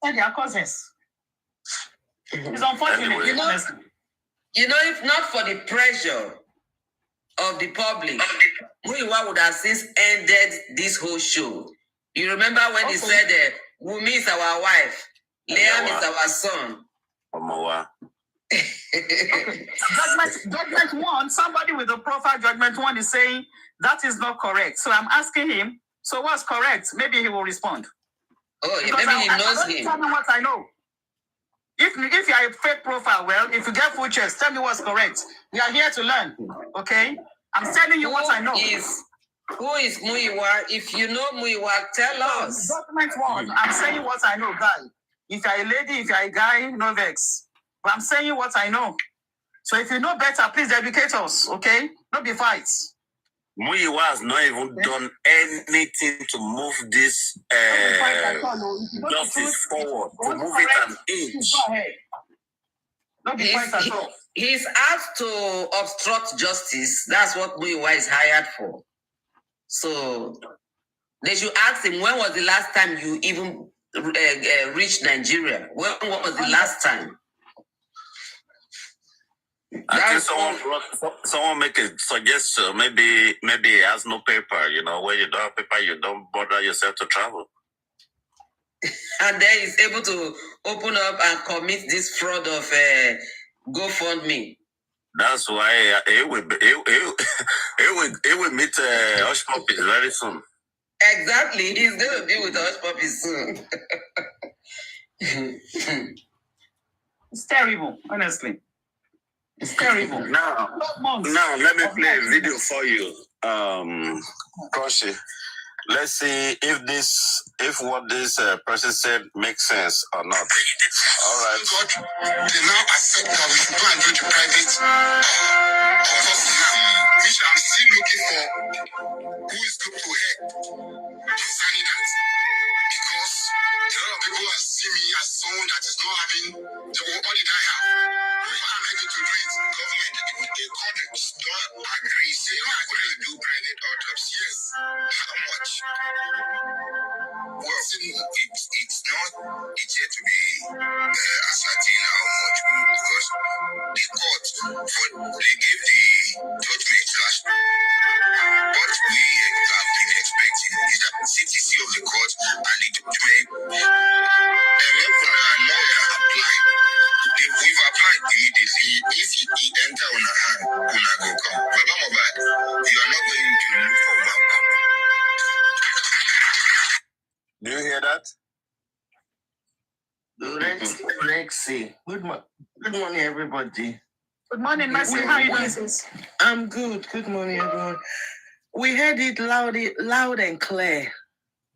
And they are cousins. It's unfortunate. Anyway. You know, if not for the pressure of the public, Muyiwa would have since ended this whole show. You remember when he said, Wumi is our wife, Liam is our son. Judgment one, somebody with a profile judgment one is saying that is not correct. So I'm asking him, so what's correct? Maybe he will respond. Oh, yeah, maybe he knows him. Tell me what I know. If you're a fake profile, well, if you get full chest, tell me what's correct. We are here to learn, okay? I'm telling you what I know. Who is Muyiwa? If you know Muyiwa, tell us. Document one, I'm saying what I know, guy. If you're a lady, if you're a guy, no vex. But I'm saying what I know. So if you know better, please educate us, okay? Don't be fights. Muyiwa has not even done anything to move this justice forward, to move it an inch. Don't be fights at all. He's asked to obstruct justice. That's what Muyiwa is hired for. So they should ask him, when was the last time you even reached Nigeria? What was the last time? I think someone make a suggestion. Maybe he has no paper. You know, when you don't have paper, you don't bother yourself to travel. And then he's able to open up and commit this fraud of GoFundMe. That's why he will meet Hush Puppies very soon. Exactly, he's going to be with Hush Puppies soon. It's terrible, honestly. It's terrible. Now, let me play a video for you, Koshi. Let's see if what this person said makes sense or not. All right. God, they now accept that we should go and do the private course now, which I'm still looking for who is going to help concerning that. Because a lot of people are seeing me as someone that is not having the what did I have? Mercy. Good morning, everybody. Good morning, Mercy. How are you doing, sis? I'm good. Good morning, everyone. We heard it loud and clear.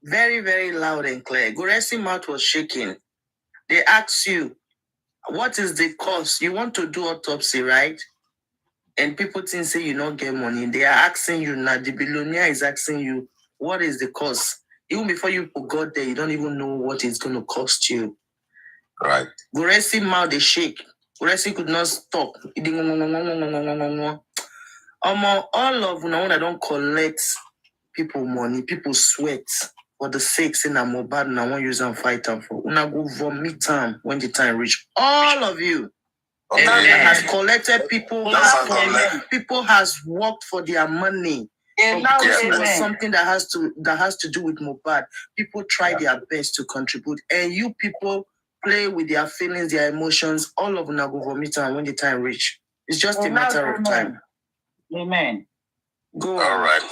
Very, very loud and clear. Gurrexy mouth was shaking. They asked you, what is the cost? You want to do autopsy, right? And people think say you don't get money. They are asking you now. The billionaire is asking you, what is the cost? Even before you got there, you don't even know what it's going to cost you. Right. Gurrexy mouth they shake. Gurrexy could not stop. All of now that don't collect people money, people sweat for the sake in a mobile and I won't use and fight them for. Una go vomit time when the time reach. All of you. Okay. Has collected people. People has worked for their money. Because it was something that has to do with Mobad. People try their best to contribute, and you people play with their feelings, their emotions. All of them go vomit and when the time reach. It's just a matter of time. Amen. Go on. All right.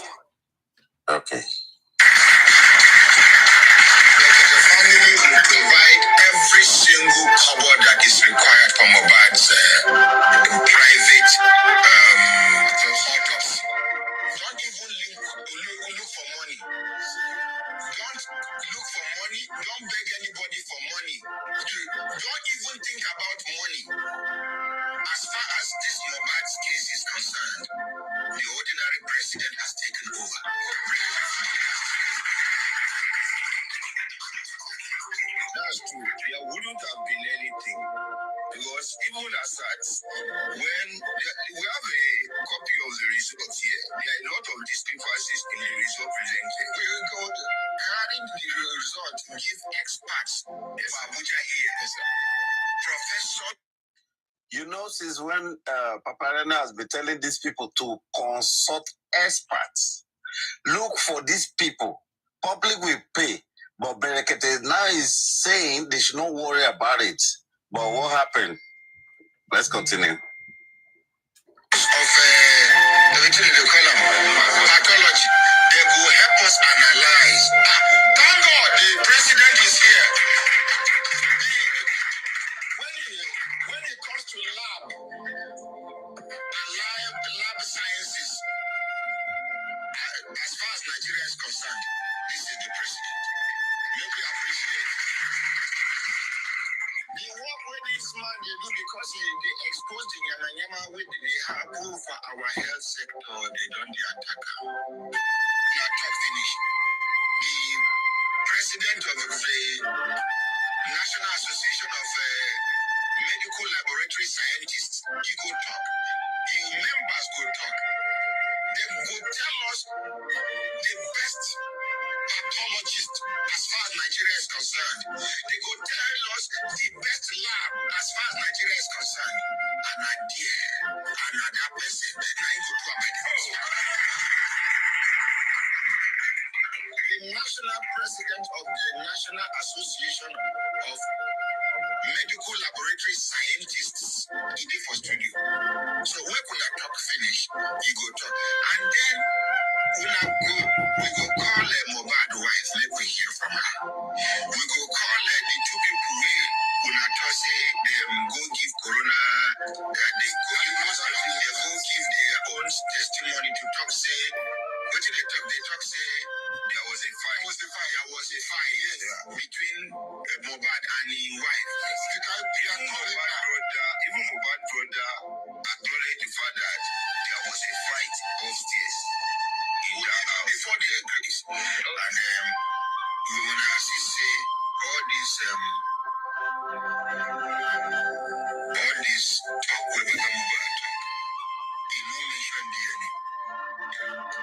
Okay. Provide every single cupboard that is required for Mobad's private autopsy. Don't even look for money. Don't look for money. Don't beg anybody for money. Don't even think about money. As far as this Mobad's case is concerned, the ordinary president has taken over. That's true. There wouldn't have been anything. Because even as such, when we have a copy of the results here, there are a lot of discrepancies in the result presented. We could, regarding the result, give experts for Abuja here, Professor. You know, since when Paparena has been telling these people to consult experts, look for these people. Public will pay. But Berekete now is saying they should not worry about it. But what happened? Let's continue. Of pathology, they will help us analyze. Thank God the president is here. When it comes to lab sciences, as far as Nigeria is concerned, this is the president. Make me appreciate the work with this man they do because they expose the Yama with the happen for our health sector. They don't the attack. Now talk finish. The president of the National Association of Medical Laboratory Scientists, he go talk. The members go talk. They go tell us the best pathologist as far as Nigeria is concerned. They go tell us the best lab as far as Nigeria is concerned. And I dare another person. Now you go to a the national president of the National Association of Medical Laboratory Scientists, he did for studio. So where could I talk finish? He go talk. And then we go call Mobad wife, let me hear from her. We go call the two people we talk say them go give Corona, they go give their own testimony to talk say, what did they talk? They talk say there was a fight. There was a fight between Mobad and his wife. Even Mobad brother acknowledged the fact that there was a fight upstairs in that house before the case. And we wanna say all this talk will become Mobad talk. He no mention DNA.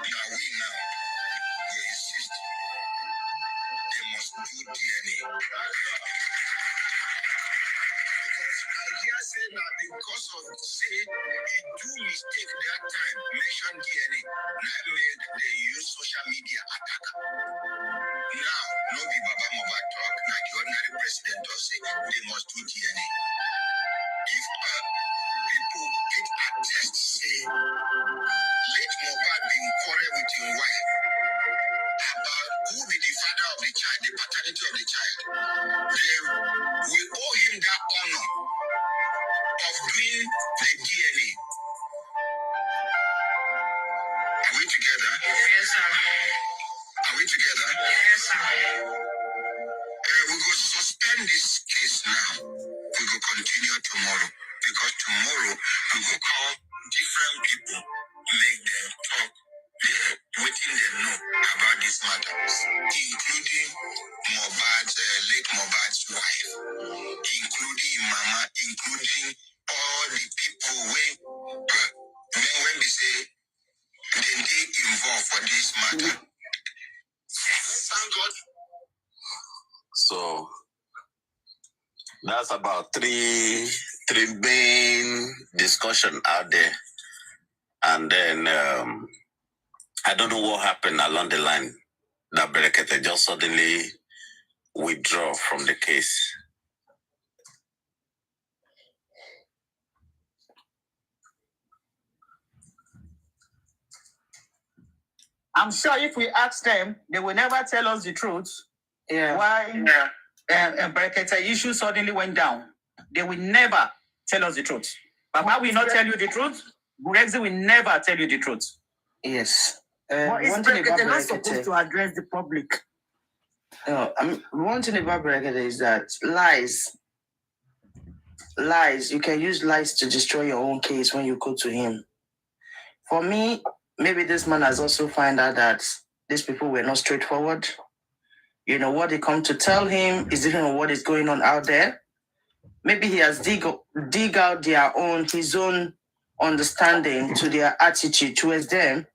Now we insist they must do DNA. Because I hear say now because of say he do mistake that time mention DNA. Now make they use social media attack. Now no be Baba Mobad talk. Now the ordinary president does say they must do DNA. If people get attest say late Mobad been quarrel with his wife about who be the father of the child, the paternity of the child. We owe him that honor together? Yes, sir. Are we together? Yes, sir. We go suspend this case now. We go continue tomorrow. Because tomorrow, we go call different people, make them talk, what they know about this matter, including late Mohbad's wife, including Mama, including all the people when we say they involved for this matter. Thank God. So that's about three main discussion out there. And then I don't know what happened along the line that Berekete just suddenly withdraw from the case. I'm sure if we ask them, they will never tell us the truth. Yeah. Why Berekete issue suddenly went down. They will never tell us the truth. Baba will not tell you the truth. Gurrexy will never tell you the truth. Yes. But is Berekete not supposed to address the public? One thing about Berekete is that lies, you can use lies to destroy your own case when you go to him. For me, maybe this man has also found out that these people were not straightforward. You know, what they come to tell him is different from what is going on out there. Maybe he has dig out his own understanding to their attitude towards them.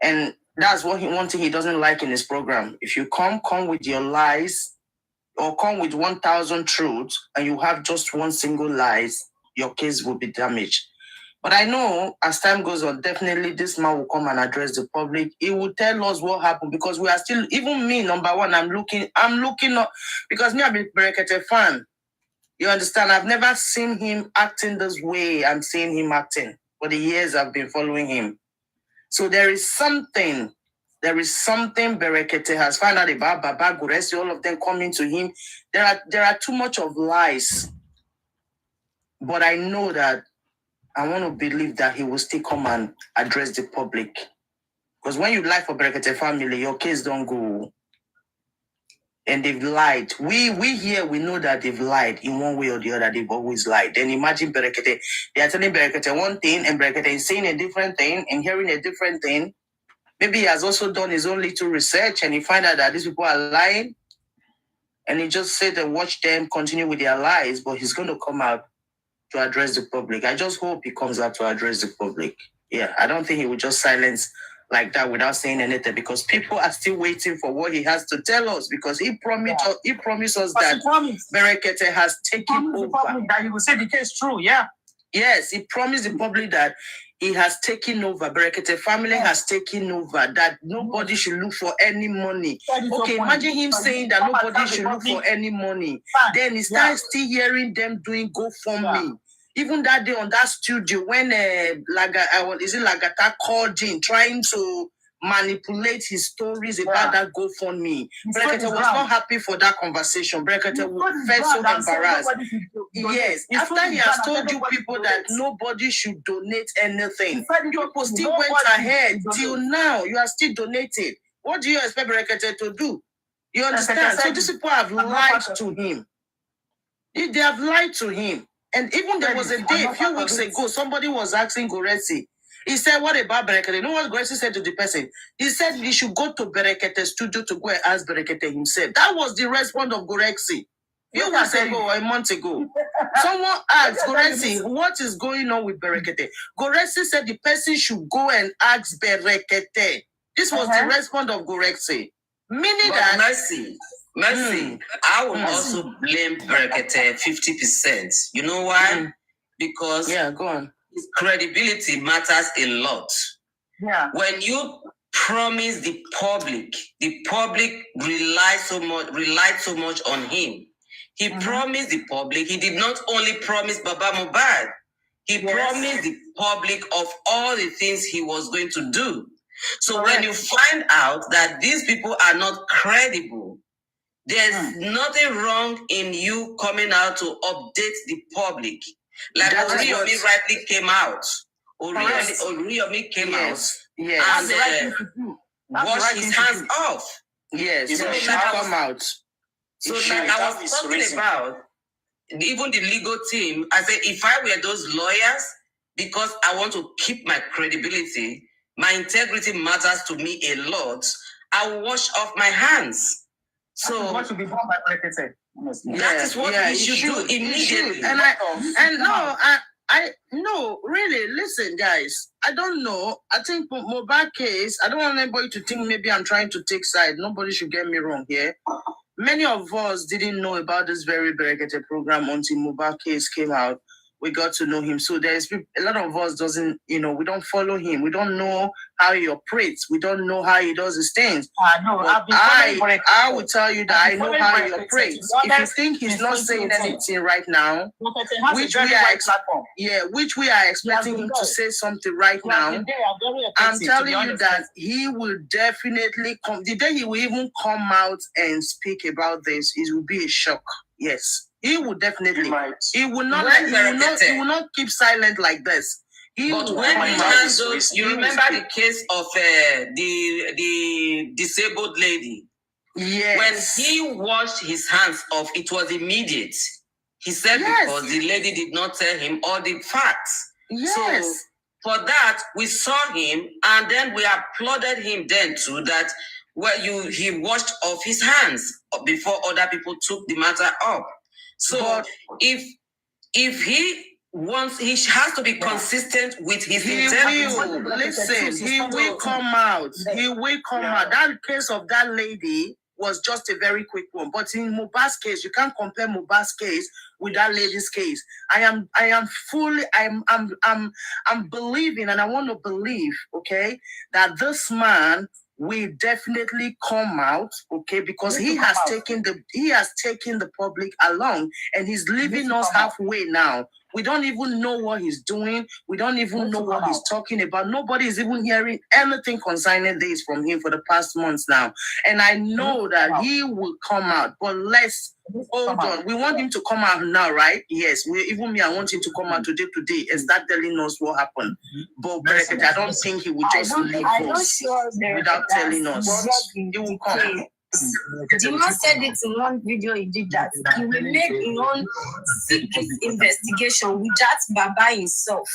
And that's one thing he doesn't like in his program. If you come with your lies or come with 1,000 truths and you have just one single lies, your case will be damaged. But I know as time goes on, definitely this man will come and address the public. He will tell us what happened because we are still, even me, number one, I'm looking up because me, I'm a Berekete fan. You understand? I've never seen him acting this way. I'm seeing him acting for the years I've been following him. So there is something Berekete has found out about Baba, Gurrexy, all of them coming to him. There are too much of lies. But I know that I want to believe that he will still come and address the public. Because when you lie for Berekete family, your case don't go. And they've lied. We here, we know that they've lied in one way or the other. They've always lied. Then imagine Berekete. They are telling Berekete one thing and Berekete is saying a different thing and hearing a different thing. Maybe he has also done his own little research and he find out that these people are lying. And he just said and watch them continue with their lies, but he's going to come out to address the public. I just hope he comes out to address the public. Yeah, I don't think he will just silence like that without saying anything because people are still waiting for what he has to tell us because he promised us that Berekete has taken over. That he will say the case true, yeah. Yes, he promised the public that he has taken over. Berekete family has taken over. That nobody should look for any money. Okay, imagine him saying that nobody should look for any money. Then he starts still hearing them doing GoFundMe. Even that day on that studio when Lagata called in trying to manipulate his stories about that GoFundMe. Berekete was not happy for that conversation. Berekete felt so embarrassed. Yes, after he has told you people that nobody should donate anything, people still went ahead till now. You are still donating. What do you expect Berekete to do? You understand? So these people have lied to him. They have lied to him. And even there was a day a few weeks ago, somebody was asking Gurrexy. He said, what about Berekete? You know what Gurrexy said to the person? He said he should go to Berekete's studio to go and ask Berekete himself. That was the response of Gurrexy. A few weeks ago or a month ago. Someone asked Gurrexy, what is going on with Berekete? Gurrexy said the person should go and ask Berekete. This was the response of Gurrexy. Meaning that... Mercy. I would also blame Berekete 50%. You know why? Because go on. His credibility matters a lot. Yeah. When you promise the public relied so much on him. He promised the public. He did not only promise Baba Mohbad. He promised the public of all the things he was going to do. So when you find out that these people are not credible, there's nothing wrong in you coming out to update the public. Like Oriyomi rightly came out. Oriyomi came out and washed his hands off. Yes, so he should come out. So like I was talking about, even the legal team, I said, if I were those lawyers, because I want to keep my credibility, my integrity matters to me a lot, I will wash off my hands. So what should be done by Brekete? That is what we should do immediately. No, really, listen, guys. I don't know. I think Mohbad case, I don't want anybody to think maybe I'm trying to take side. Nobody should get me wrong here. Many of us didn't know about this very Brekete program until Mohbad case came out. We got to know him. So there's a lot of us doesn't, we don't follow him. We don't know how he operates. We don't know how he does his things. I will tell you that I know how he operates. If you think he's not saying anything right now, which we are expecting him to say something right now, I'm telling you that he will definitely come. The day he will even come out and speak about this, it will be a shock. Yes. He will definitely. He will not. He will not keep silent like this. But when he has those, you remember the case of the disabled lady. Yes. When he washed his hands off, it was immediate. He said because the lady did not tell him all the facts. Yes. So for that, we saw him, and then we applauded him then too. That he washed off his hands before other people took the matter up. So if he wants, he has to be consistent with his integrity. He will come out. He will come out. That case of that lady was just a very quick one. But in Mohbad's case, you can't compare Mohbad's case with that lady's case. I'm believing, and I want to believe, okay, that this man will definitely come out, okay, because he has taken the public along, and he's leaving us halfway now. We don't even know what he's doing. We don't even know what he's talking about. Nobody is even hearing anything concerning this from him for the past months now. And I know that he will come out, but let's hold on. We want him to come out now, right? Yes. Even me, I want him to come out today and start telling us what happened. But I don't think he will just leave us without telling us. He will come. The man said it in one video he did that he will make his own secret investigation with that Baba himself.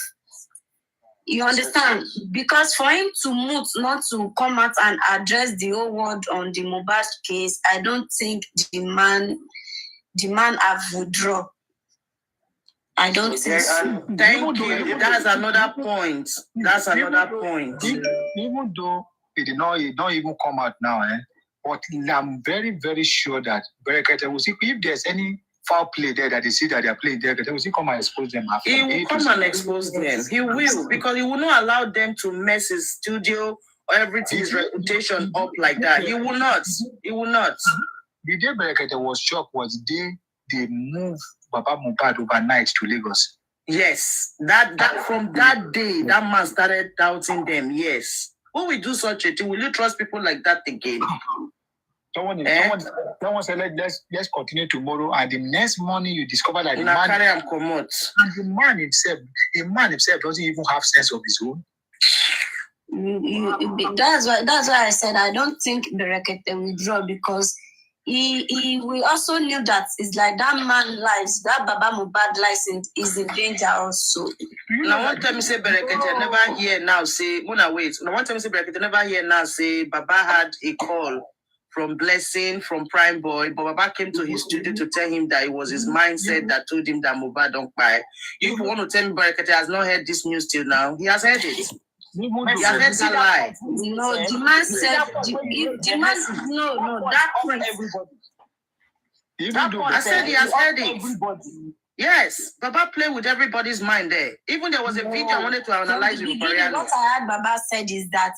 You understand? Because for him to move, not to come out and address the whole world on the Mohbad case, I don't think the man have withdrawn. I don't think so. Thank you. That's another point. That's another point. Even though he don't even come out now, but I'm very, very sure that Brekete will see if there's any foul play there that they see that they're playing there, they will see come and expose them. He will come and expose them. He will, because he will not allow them to mess his studio or everything, his reputation up like that. He will not. He will not. The day Brekete was shocked was the day they moved Baba Mohbad overnight to Lagos. Yes, that from that day, that man started doubting them. Yes. Who will do such a thing? Will you trust people like that again? Someone said, let's continue tomorrow, and the next morning you discover that the man himself doesn't even have sense of his own. That's why I said I don't think Brekete will withdraw, because he will also knew that it's like that man lives, that Baba Mohbad lives is in danger also. Now one time you say Brekete never hear now say Mona wait. Now one time you say Brekete never hear now say Baba had a call from Blessing, from Primeboy, but Baba came to his studio to tell him that it was his mindset that told him that Mohbad don't buy. If you want to tell me Brekete has not heard this news till now, he has heard it. He has heard that lie. No, the man said that point. I said he has heard it. Yes, Baba played with everybody's mind there. Even there was a video I wanted to analyze with Korean. What I heard Baba said is that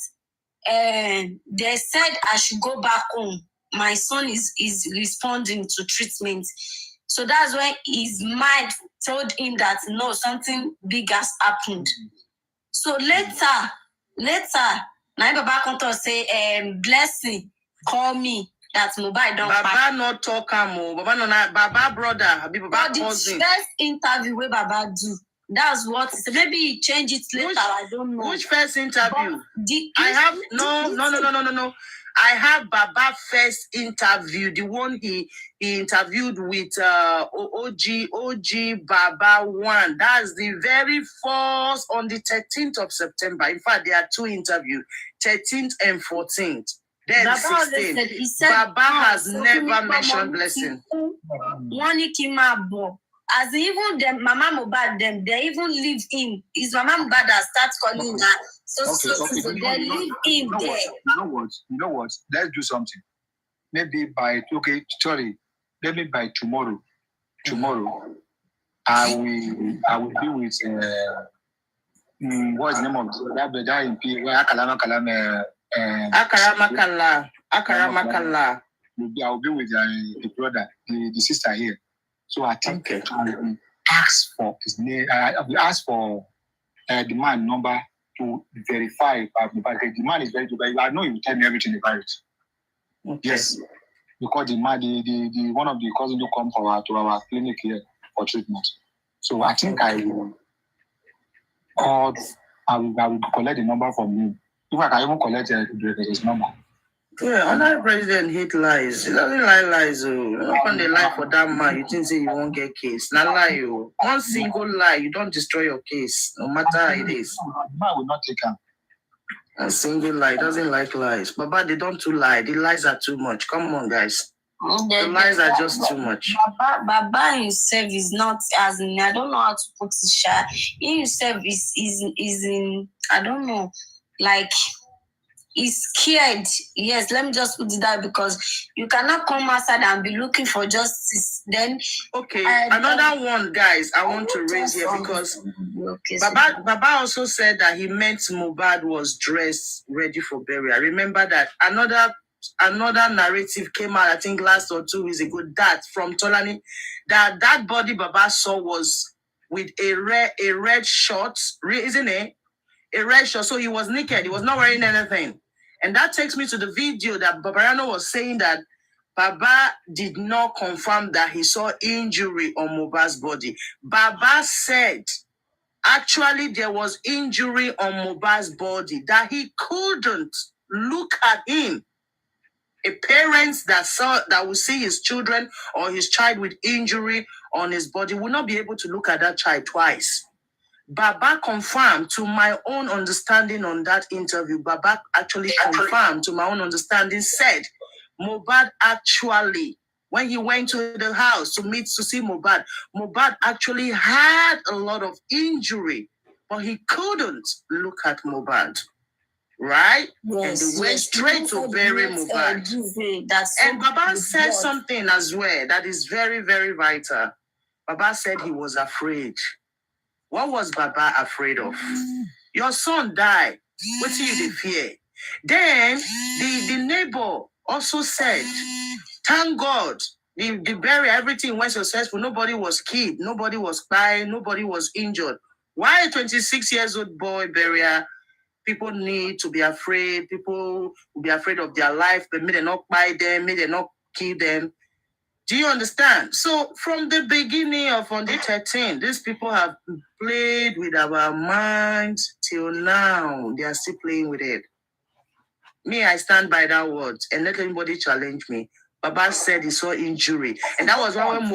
they said I should go back home. My son is responding to treatment. So that's when his mind told him that no, something big has happened. So later, now Baba come to say, Blessing, call me. That Mohbad don't Baba not talk Baba brother. Baba the first interview where Baba do, That's what. So maybe he change it later. I don't know. Which first interview? I have no. I have Baba first interview, the one he interviewed with OG Baba 1. That's the very first on the 13th of September. In fact, there are 2 interviews, 13th and 14th. Then Baba 16th. said, Baba has never mentioned blessing. As even them, Mama Mohbad, they even leave him. It's Mama Mohbad that starts calling her. So they leave him there. You know what? Let's do something. Maybe by maybe by tomorrow. I will be with what's the name of that MP? Akaramakala. I will be with the brother, the sister here. So I think I will ask for his name. I will ask for the man number to verify. The man is very good. I know he will tell me everything about it. Okay. Yes, because the man, the one of the cousins who come to our clinic here for treatment. So I think I will call. I will collect the number from him. If I can even collect his number. Yeah, another president hate lies. He doesn't like lies. Not on the lie for that man, you think say you won't get case. Not lie. One single lie, you don't destroy your case, no matter how it is. Man will not take him. A single lie, doesn't like lies. Baba, they don't too lie. The lies are too much. Come on, guys. The lies are just too much. Baba himself is not, as in, I don't know how to put it. He himself is in, I don't know, like, he's scared. Yes, let me just put it that, because you cannot come outside and be looking for justice. Then another one, guys, I want to raise here, because Baba also said that he meant Mohbad was dressed ready for burial. Remember that another narrative came out, I think last or 2 weeks ago, that from Tolani, that body Baba saw was with a red short, isn't it? A red shirt, so he was naked. He was not wearing anything. And that takes me to the video that Babayano was saying that Baba did not confirm that he saw injury on Mohbad's body. Baba said, actually, there was injury on Mohbad's body, that he couldn't look at him. A parent that will see his children or his child with injury on his body will not be able to look at that child twice. Baba confirmed, to my own understanding on that interview, Baba actually confirmed, to my own understanding, said Mohbad actually, when he went to the house to see Mohbad, Mohbad actually had a lot of injury, but he couldn't look at Mohbad. Right? Yes, and they went straight to bury Mohbad. And Baba said something as well that is very, very vital. Baba said he was afraid. What was Baba afraid of? Your son died. What do you fear? Then the neighbor also said, thank God, the burial, everything went successful. Nobody was killed. Nobody was crying. Nobody was injured. Why a 26-year-old boy burial? People need to be afraid. People will be afraid of their life. But may they not buy them. May they not kill them. Do you understand? So from the beginning of on the 13th, these people have played with our minds till now. They are still playing with it. Me, I stand by that word and let anybody challenge me. Baba said he saw injury. And that was when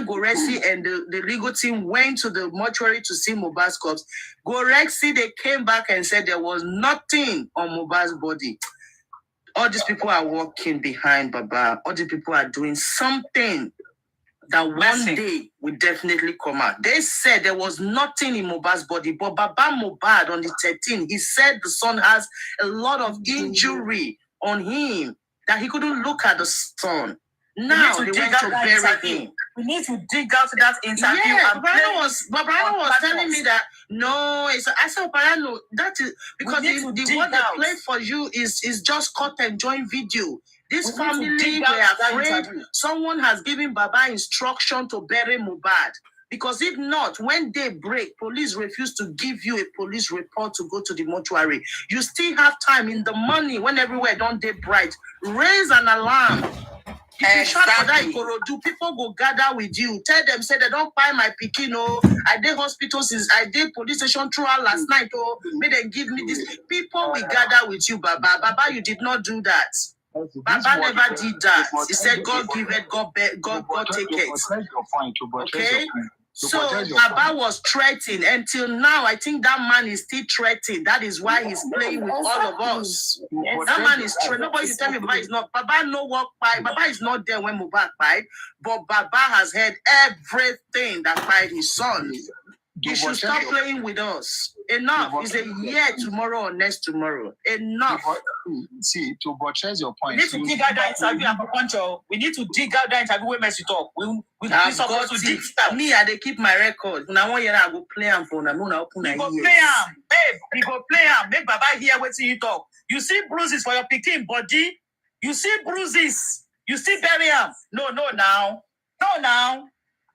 Gurrexy and the legal team went to the mortuary to see Mohbad's corpse. Gurrexy, they came back and said there was nothing on Mohbad's body. All these people are walking behind Baba. All these people are doing something that one day will definitely come out. They said there was nothing in Mohbad's body, but Baba Mohbad on the 13th, he said the son has a lot of injury on him, that he couldn't look at the son. Now they went to bury him. We need to dig out that interview. Yeah, Babayano was telling me that I said, Babayano, that is because the what they play for you is just cut and join video. This family were afraid someone has given Baba instruction to bury Mohbad. Because if not, when they break, police refuse to give you a police report to go to the mortuary. You still have time in the morning when everywhere don't day bright. Raise an alarm. If you shout for that Ikorodu, people go gather with you. Tell them, say they don't buy my pikin. Oh, I did hospital since I did police station throughout last night. Oh, may they give me this. People will gather with you, Baba. Baba, you did not do that. Baba never did that. He said, God give it, God take it. Okay? So Baba was threatening until now. I think that man is still threatening. That is why he's playing with all of us. That man is threatening. Nobody tell me Baba is not. Baba no work by. Baba is not there when Mohbad died, but Baba has heard everything that died his son. You should stop playing with us. Enough. It's a year tomorrow or next tomorrow. Enough. See, to buttress your point. We need to dig out that interview and Poncho. We need to dig out that interview where Messi talk. We supposed to dig stuff. Me, I they keep my record. Now 1 year I go play him for them. We go play him, babe. We go play him. Make Baba hear what you talk. You see bruises for your picking body. You see bruises. You see bury him. No, now.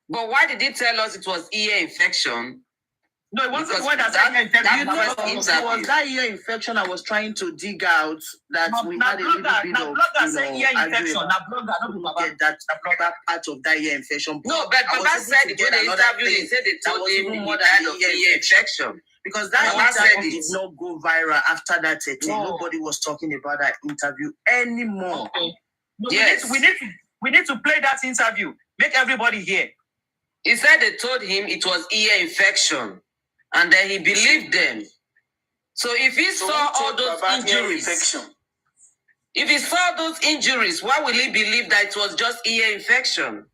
But why did he tell us it was ear infection? No, it wasn't the one that said infection. You know, it was that ear infection I was trying to dig out that we had a little bit of, ear infection. That part of that ear infection. No, but Baba said in the interview, they said they told him more than the ear infection. Because that interview did not go viral after that. Nobody was talking about that interview anymore. Okay. No, yes. We need to play that interview. Make everybody hear. He said they told him it was ear infection, and then he believed them. So if he saw all those injuries, why will he believe that it was just ear infection?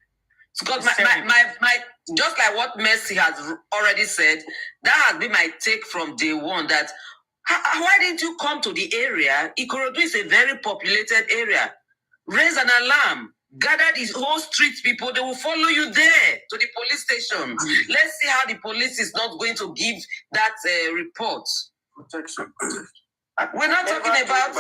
Because my just like what Mercy has already said, that has been my take from day one. That why didn't you come to the area? Ikorodu is a very populated area. Raise an alarm. Gather these whole street people, they will follow you there to the police station. Let's see how the police is not going to give that report. Protection. We're not talking about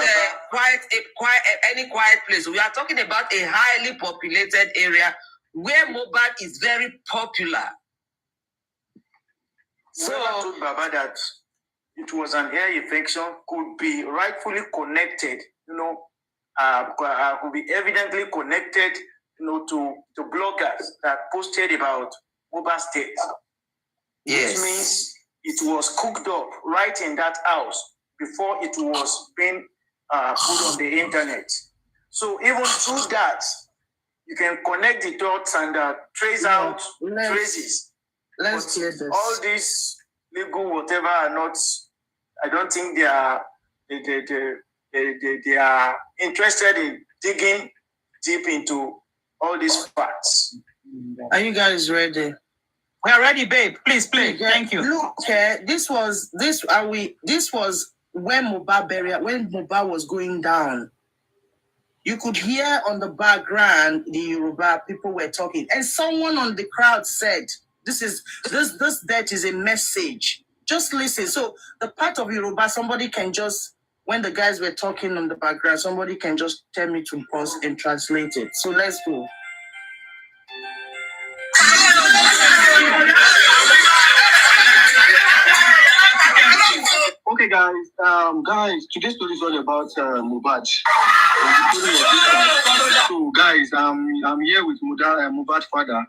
any quiet place. We are talking about a highly populated area where Mohbad is very popular. So I told Baba that it was an ear infection, could be rightfully connected, could be evidently connected, to bloggers that posted about Mohbad's death. Yes. Which means it was cooked up right in that house before it was being put on the internet. So even through that, you can connect the dots and trace out traces. Let's hear this. All these legal whatever are not. I don't think they are. They are interested in digging deep into all these facts. Are you guys ready? We are ready, babe. Please play. Thank you. Look, this was when Mohbad was going down. You could hear on the background the Yoruba people were talking, and someone on the crowd said, "This death is a message." Just listen. So the part of Yoruba, somebody can just. When the guys were talking on the background, somebody can just tell me to pause and translate it. So let's go. Okay, guys, today's story is all about Mohbad. So, guys, I'm here with Mohbad's father,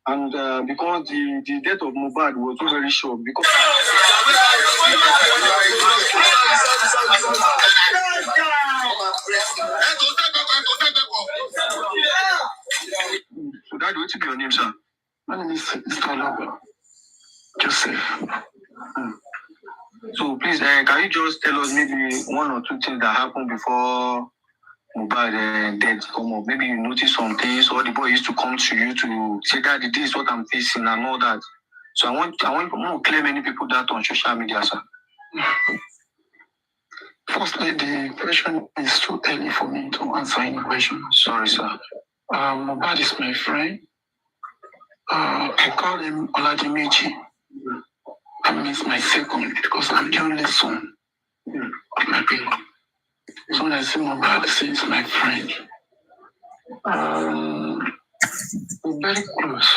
and because the death of Mohbad was so very short, because. So, Dad, what's your name, sir? My name is Mr. Joseph. So please, can you just tell us maybe one or two things that happened before Mohbad death come up? Maybe you noticed some things, or the boy used to come to you to say, "Daddy, this is what I'm facing," and all that. So I want to clear many people that on social media, sir. Firstly, the question is too early for me to answer any question. Sorry, sir. Mohbad is my friend. I call him Oladimeji. That means my second, because I'm the only son of my people. So when I see Mohbad, he's my friend. We're very close.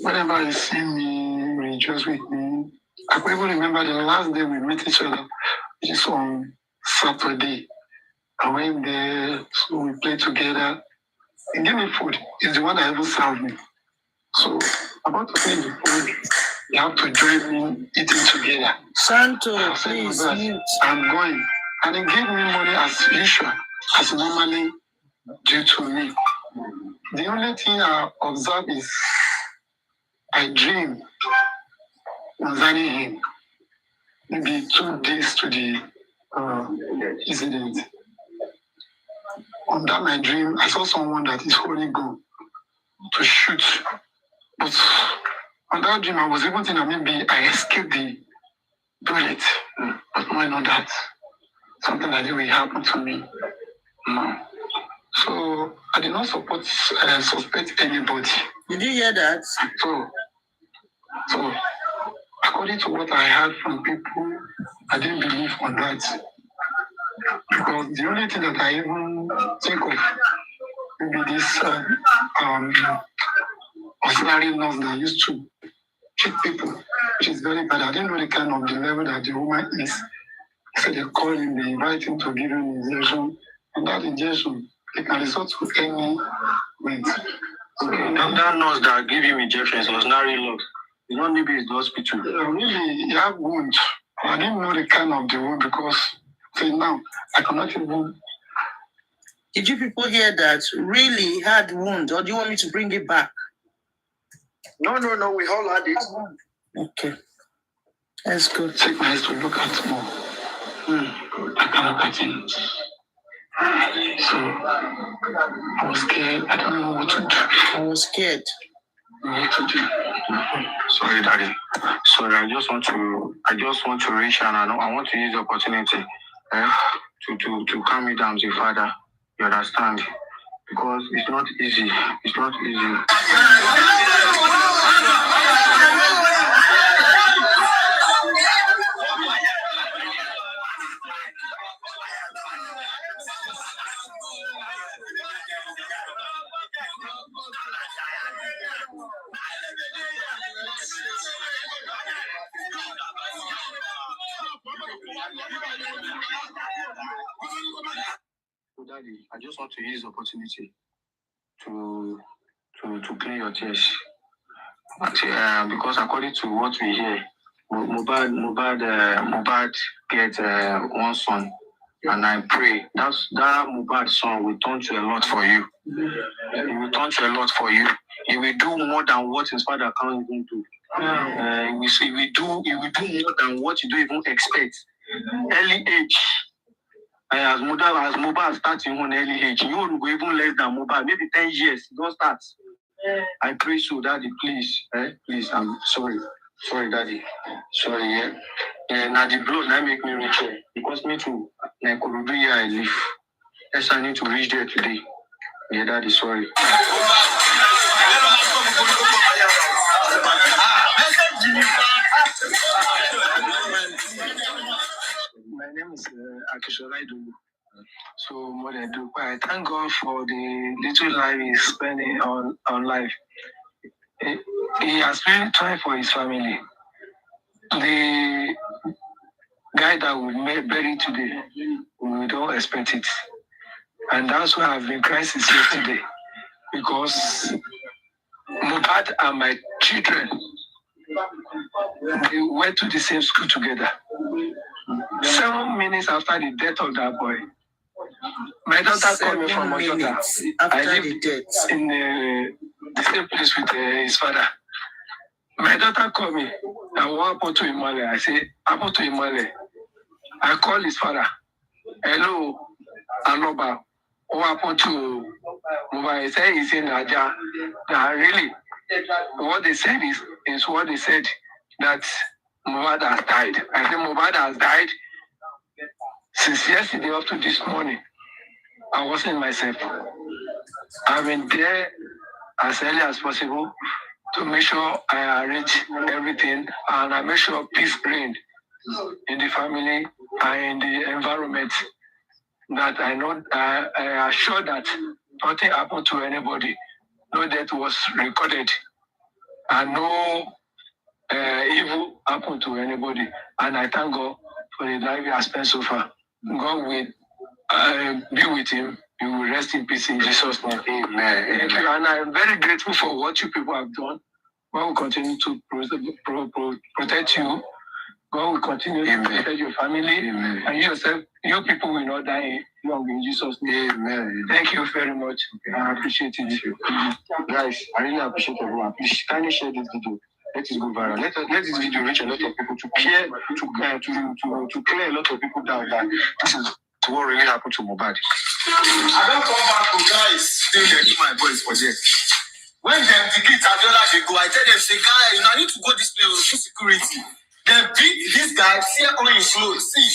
Whenever you see me, rejoice with me. I can even remember the last day we met each other, which is on Saturday. I went there, so we played together. He gave me food. He's the one that even served me. So about to finish the food, you have to join me eating together. Santo, please mute. I'm going. And he gave me money as usual, as normally due to me. The only thing I observe is I dream concerning him. Maybe 2 days to the incident. On that my dream, I saw someone that is holding gun to shoot. But on that dream, I was even thinking that maybe I escaped the bullet. But why not that? Something like that will happen to me. No. So I did not suspect anybody. Did you hear that? So according to what I heard from people, I didn't believe on that. Because the only thing that I even think of maybe this ordinary nurse that used to treat people, which is very bad. I didn't know the kind of the level that the woman is. So they call him, they invite him to give him an injection, and that injection, it can result to any weight. Okay, and that nurse that gave him injections was not really lost. You know, maybe it's the hospital. Really, he had wound. I didn't know the kind of the wound because till now, I cannot even. Did you people hear that? Really had wound, or do you want me to bring it back? No, we all had it. Okay. That's good. Take my eyes to look at more. I can't look at him. So I was scared. I don't know what to do. I was scared. What to do? Sorry, Daddy. Sorry, I just want to reach and I want to use the opportunity to calm me down, the Father. You understand? Because it's not easy. It's not easy. Daddy, I just want to use the opportunity to clear your tears. Because according to what we hear, Mohbad get one son, and I pray that Mohbad son will turn to a lot for you. He will turn to a lot for you. He will do more than what his father can't even do. He will do more than what you don't even expect. Early age. As Mohbad starts in one early age, you will go even less than Mohbad, maybe 10 years. Don't start. I pray so, Daddy, please. Please, I'm sorry. Sorry, Daddy. Sorry, yeah. Now the blood now make me reach here. Because me too, I could be here I live. Yes, I need to reach there today. Yeah, Daddy, sorry. My name is Akisholaidu. So, Mother Dupe, I thank God for the little life he's spending on life. He has spent time for his family. The guy that we buried today, we don't expect it. And that's why I've been crying since yesterday. Because Mohbad and my children, they went to the same school together. 7 minutes after the death of that boy, my daughter called me from Ojota. I live in the same place with his father. My daughter called me. And what happened to Imale? I say, happened to Imale. I call his father. Hello, Aloba. What happened to Mohbad? He said he's in Naja. Now, really, what they said is what they said, that Mohbad has died. I said Mohbad has died since yesterday up to this morning. I wasn't myself. I've been there as early as possible to make sure I arrange everything and I make sure peace reigns in the family and in the environment. That I know, I am sure that nothing happened to anybody. No death was recorded and no evil happened to anybody. And I thank God for the life he has spent so far. God will be with him You will rest in peace in Jesus' name. Amen. And I'm very grateful for what you people have done. God will continue to protect you. God will continue to protect your family. Amen. And yourself, your people will not die long in Jesus' name. Amen. Thank you very much. I appreciate it. Guys, I really appreciate everyone. Please kindly share this video. Let it go viral. Let this video reach a lot of people to clear a lot of people down that this is what really happened to Mohbad. I don't come back to guys still they do my voice for there. When them defeat Abiola they go, I tell them, say, guys, you know, I need to go this place with security. They beat this guy, see on his clothes, see,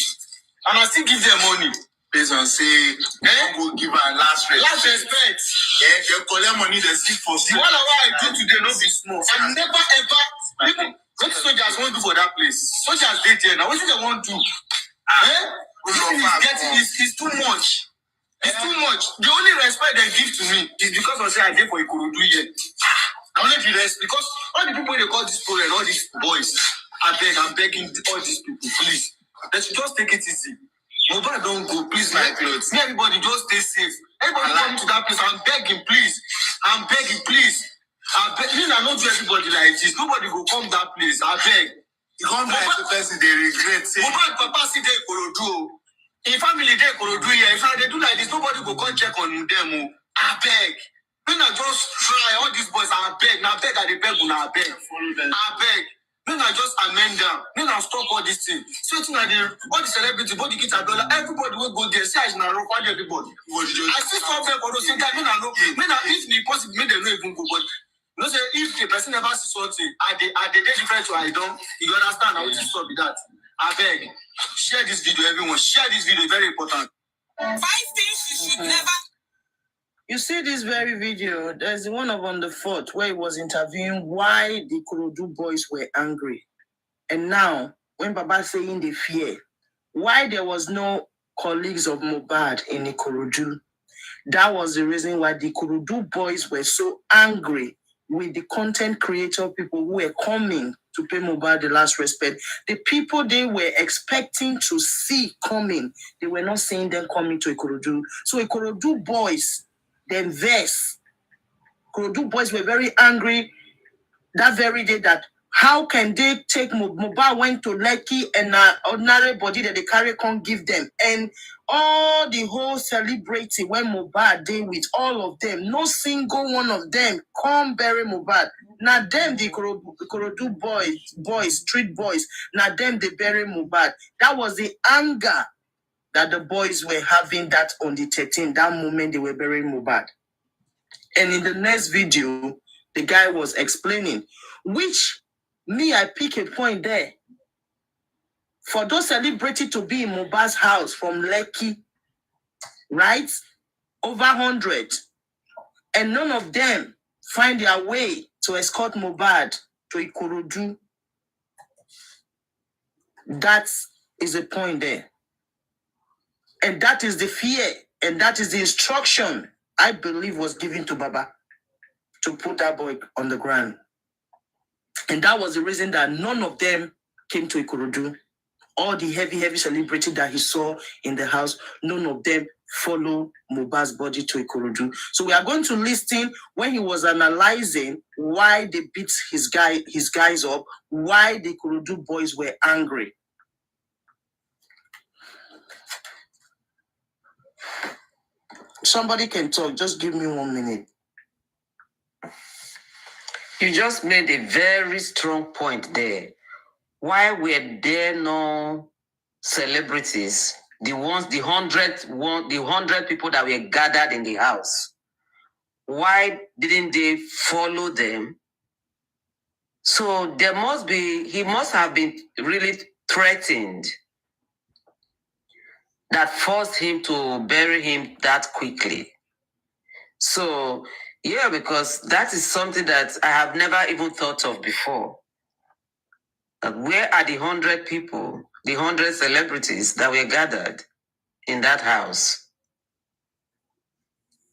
and I still give them money. Based on say, go give her last respect. Yeah, they collect money, they speak for you. All what I do today, no be small. I never ever, people, what soldiers want to do for that place? Soldiers they there, now what do they want to do? It's too much. It's too much. The only respect they give to me is because I say I did for Ikorodu here. I only the rest because all the people they call this program, all these boys, I'm begging all these people, please. Let's just take it easy. Nobody don't go, please, my clothes. Me, everybody just stay safe. Everybody come to that place. I'm begging, please. I'm begging, please. Me, I don't do everybody like this. Nobody go come that place. I beg. You come back to person they regret. Nobody capacity they Ikorodu. In family they Ikorodu here. If they do like this, nobody go come check on them. I beg. When I just try all these boys, I beg. Now beg, I beg, I beg. I beg. When I just amend them, then I stop all this thing. So all the celebrities, both the kids are dollar, everybody will go there. Say I should not find everybody. I still stop them for those things. I know. If the possible, maybe they don't even go. But you know, say if the person never sees something, are they different to I don't? You understand? I will just stop with that. I beg. Share this video, everyone. Share this video, very important. 5 things you should never. You see this very video, there's the one of on the 4th where he was interviewing why the Ikorodu boys were angry. And now, when Baba saying they fear, why there was no colleagues of Mohbad in Ikorodu, that was the reason why the Ikorodu boys were so angry with the content creator people who were coming to pay Mohbad the last respect. The people they were expecting to see coming, they were not seeing them coming to Ikorodu. So Ikorodu boys, them vex. Ikorodu boys were very angry that very day that how can they take Mohbad went to Lekki and ordinary body that they carry can't give them. And all the whole celebrating when Mohbad did with all of them, no single one of them come bury Mohbad. Now them the Ikorodu boys, street boys, now them they bury Mohbad. That was the anger that the boys were having that on the 13th, that moment they were burying Mohbad. And in the next video, the guy was explaining, which me, I pick a point there. For those celebrated to be in Mohbad's house from Lekki, right? Over 100. And none of them find their way to escort Mohbad to Ikorodu. That is the point there. And that is the fear. And that is the instruction I believe was given to Baba to put that boy on the ground. And that was the reason that none of them came to Ikorodu. All the heavy celebrity that he saw in the house, none of them followed Mohbad's body to Ikorodu. So we are going to listen when he was analyzing why they beat his guys up, why the Ikorodu boys were angry. Somebody can talk. Just give me 1 minute. You just made a very strong point there. Why were there no celebrities? The 100 people that were gathered in the house. Why didn't they follow them? So he must have been really threatened that forced him to bury him that quickly. So, yeah, because that is something that I have never even thought of before. Where are the 100 people, the 100 celebrities that were gathered in that house?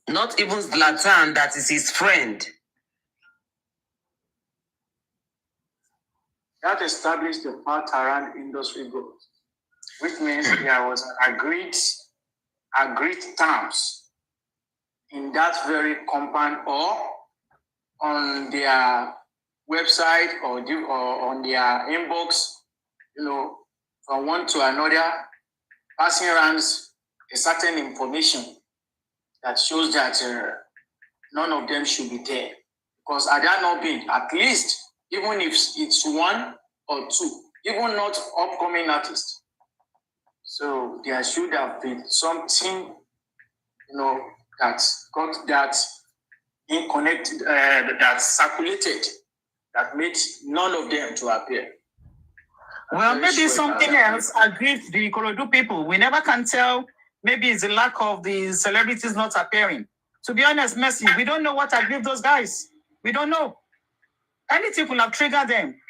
Not even Zlatan, that is his friend. That established the part around industry growth, which means there was agreed terms in that very compound or on their website or on their inbox, from one to another, passing around a certain information that shows that none of them should be there. Because had that not been, at least, even if it's one or two, even not upcoming artists, so there should have been something, that got that connected, that circulated, that made none of them to appear. Well, maybe something else aggrieved the Ikorodu people. We never can tell. Maybe it's the lack of the celebrities not appearing. To be honest, Mercy, we don't know what aggrieved those guys. We don't know. Anything could have triggered them.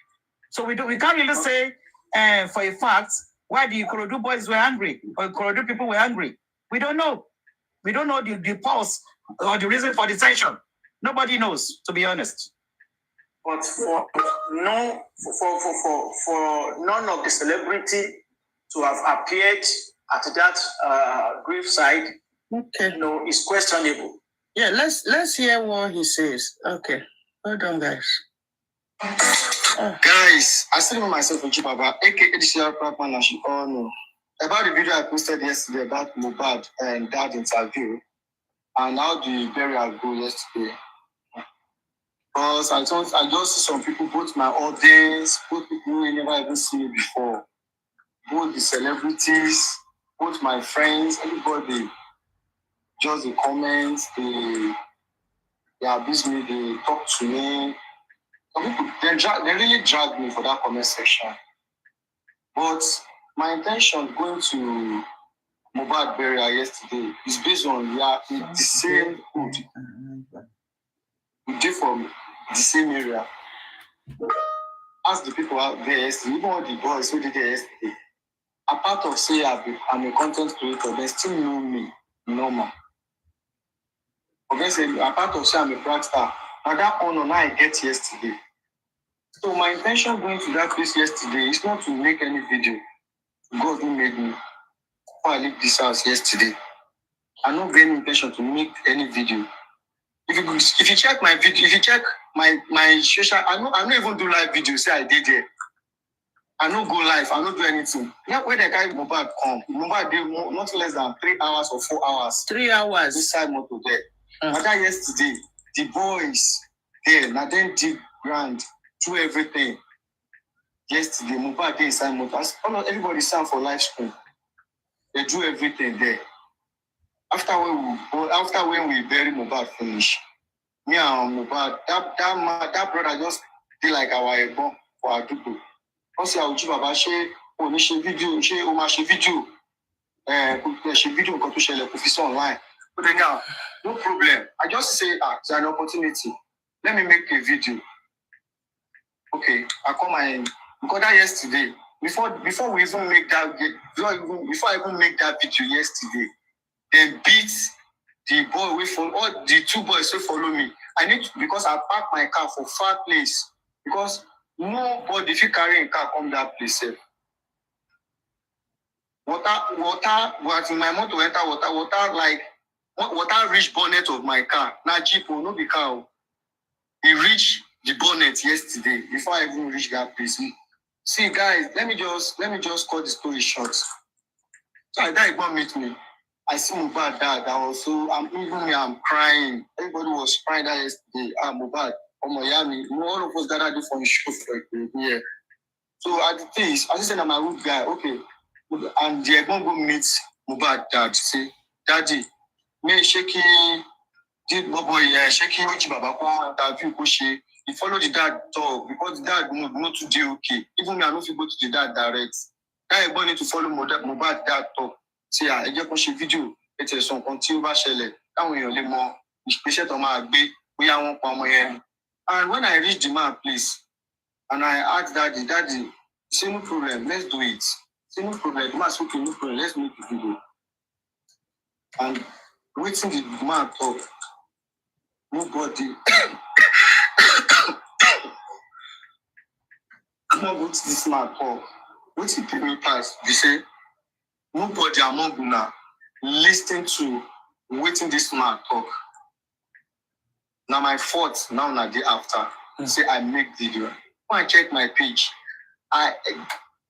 So we can't really say for a fact why the Ikorodu boys were angry or Ikorodu people were angry. We don't know. We don't know the pulse or the reason for the tension. Nobody knows, to be honest. But for none of the celebrity to have appeared at that grave site, is questionable. Yeah, let's hear what he says. Okay, hold on, guys. Guys, I still know myself with Baba, aka DCR Prapman, as you all know, about the video I posted yesterday about Mohbad and that interview, and how the burial go yesterday. Because I just see some people, both my audience, both people who never even seen me before, both the celebrities, both my friends, everybody, just the comments, they abuse me, they talk to me. Some people, they really dragged me for that comment section. But my intention going to Mohbad burial yesterday is based on the same hood. We did from the same area. Ask the people out there yesterday, even all the boys who did there yesterday. Apart of say I'm a content creator, they still know me normal. Okay, say apart of say I'm a brag star, now that honor I get yesterday. So my intention going to that place yesterday is not to make any video. God who made me before I leave this house yesterday. I don't get any intention to make any video. If you check my video, if you check my social, I don't even do live video. Say I did it. I don't go live. I don't do anything. Now when the guy Mohbad come, Mohbad did not less than 3 hours or 4 hours. 3 hours. Inside motor there. But that yesterday, the boys there, now then did grand, do everything. Yesterday, Mohbad did inside motor. Everybody signed for live stream. They do everything there. After when we bury Mohbad finish, me and Mohbad, that brother just did like our ego for our people. Once I would Baba share video, share video, video online. But then now, no problem. I just say, it's an opportunity. Let me make a video. Okay, I come and because that yesterday, before we even make that before I even make that video yesterday, then beat the boy with all the 2 boys who follow me. I need to, because I park my car for far place because nobody if you carry a car come that place safe. Water was in my motor enter water like water reach bonnet of my car. Now Jeep will not be car. It reached the bonnet yesterday before I even reach that place. See guys, let me just cut the story short. So I died won't meet me. I see Mohbad dad. I'm crying. Everybody was crying that yesterday. Mohbad, Miami. All of us gathered for a show for yeah. So at the things, I said I'm my root guy, okay. And they're going to go meet Mohbad dad. Say, Daddy, me shaking did boy shaking which Baba interview Koshi. He followed the dad talk because the dad not to do okay. Even me, I don't feel go to the dad direct. That is going to follow Mohbad dad talk. See, I just watch a video. It is some continue shele. That way only more. Patient on my bed. We are one for my. And when I reach the man place, and I asked Daddy, say no problem, let's do it. Say no problem, the man say okay, no problem, let's make the video. And waiting the man talk, nobody. I'm not going to this man talk. What's the people pass? You say. Nobody among you now listening to waiting this man talk. Now my fault now na day after. Say I make video. Go and check my page. I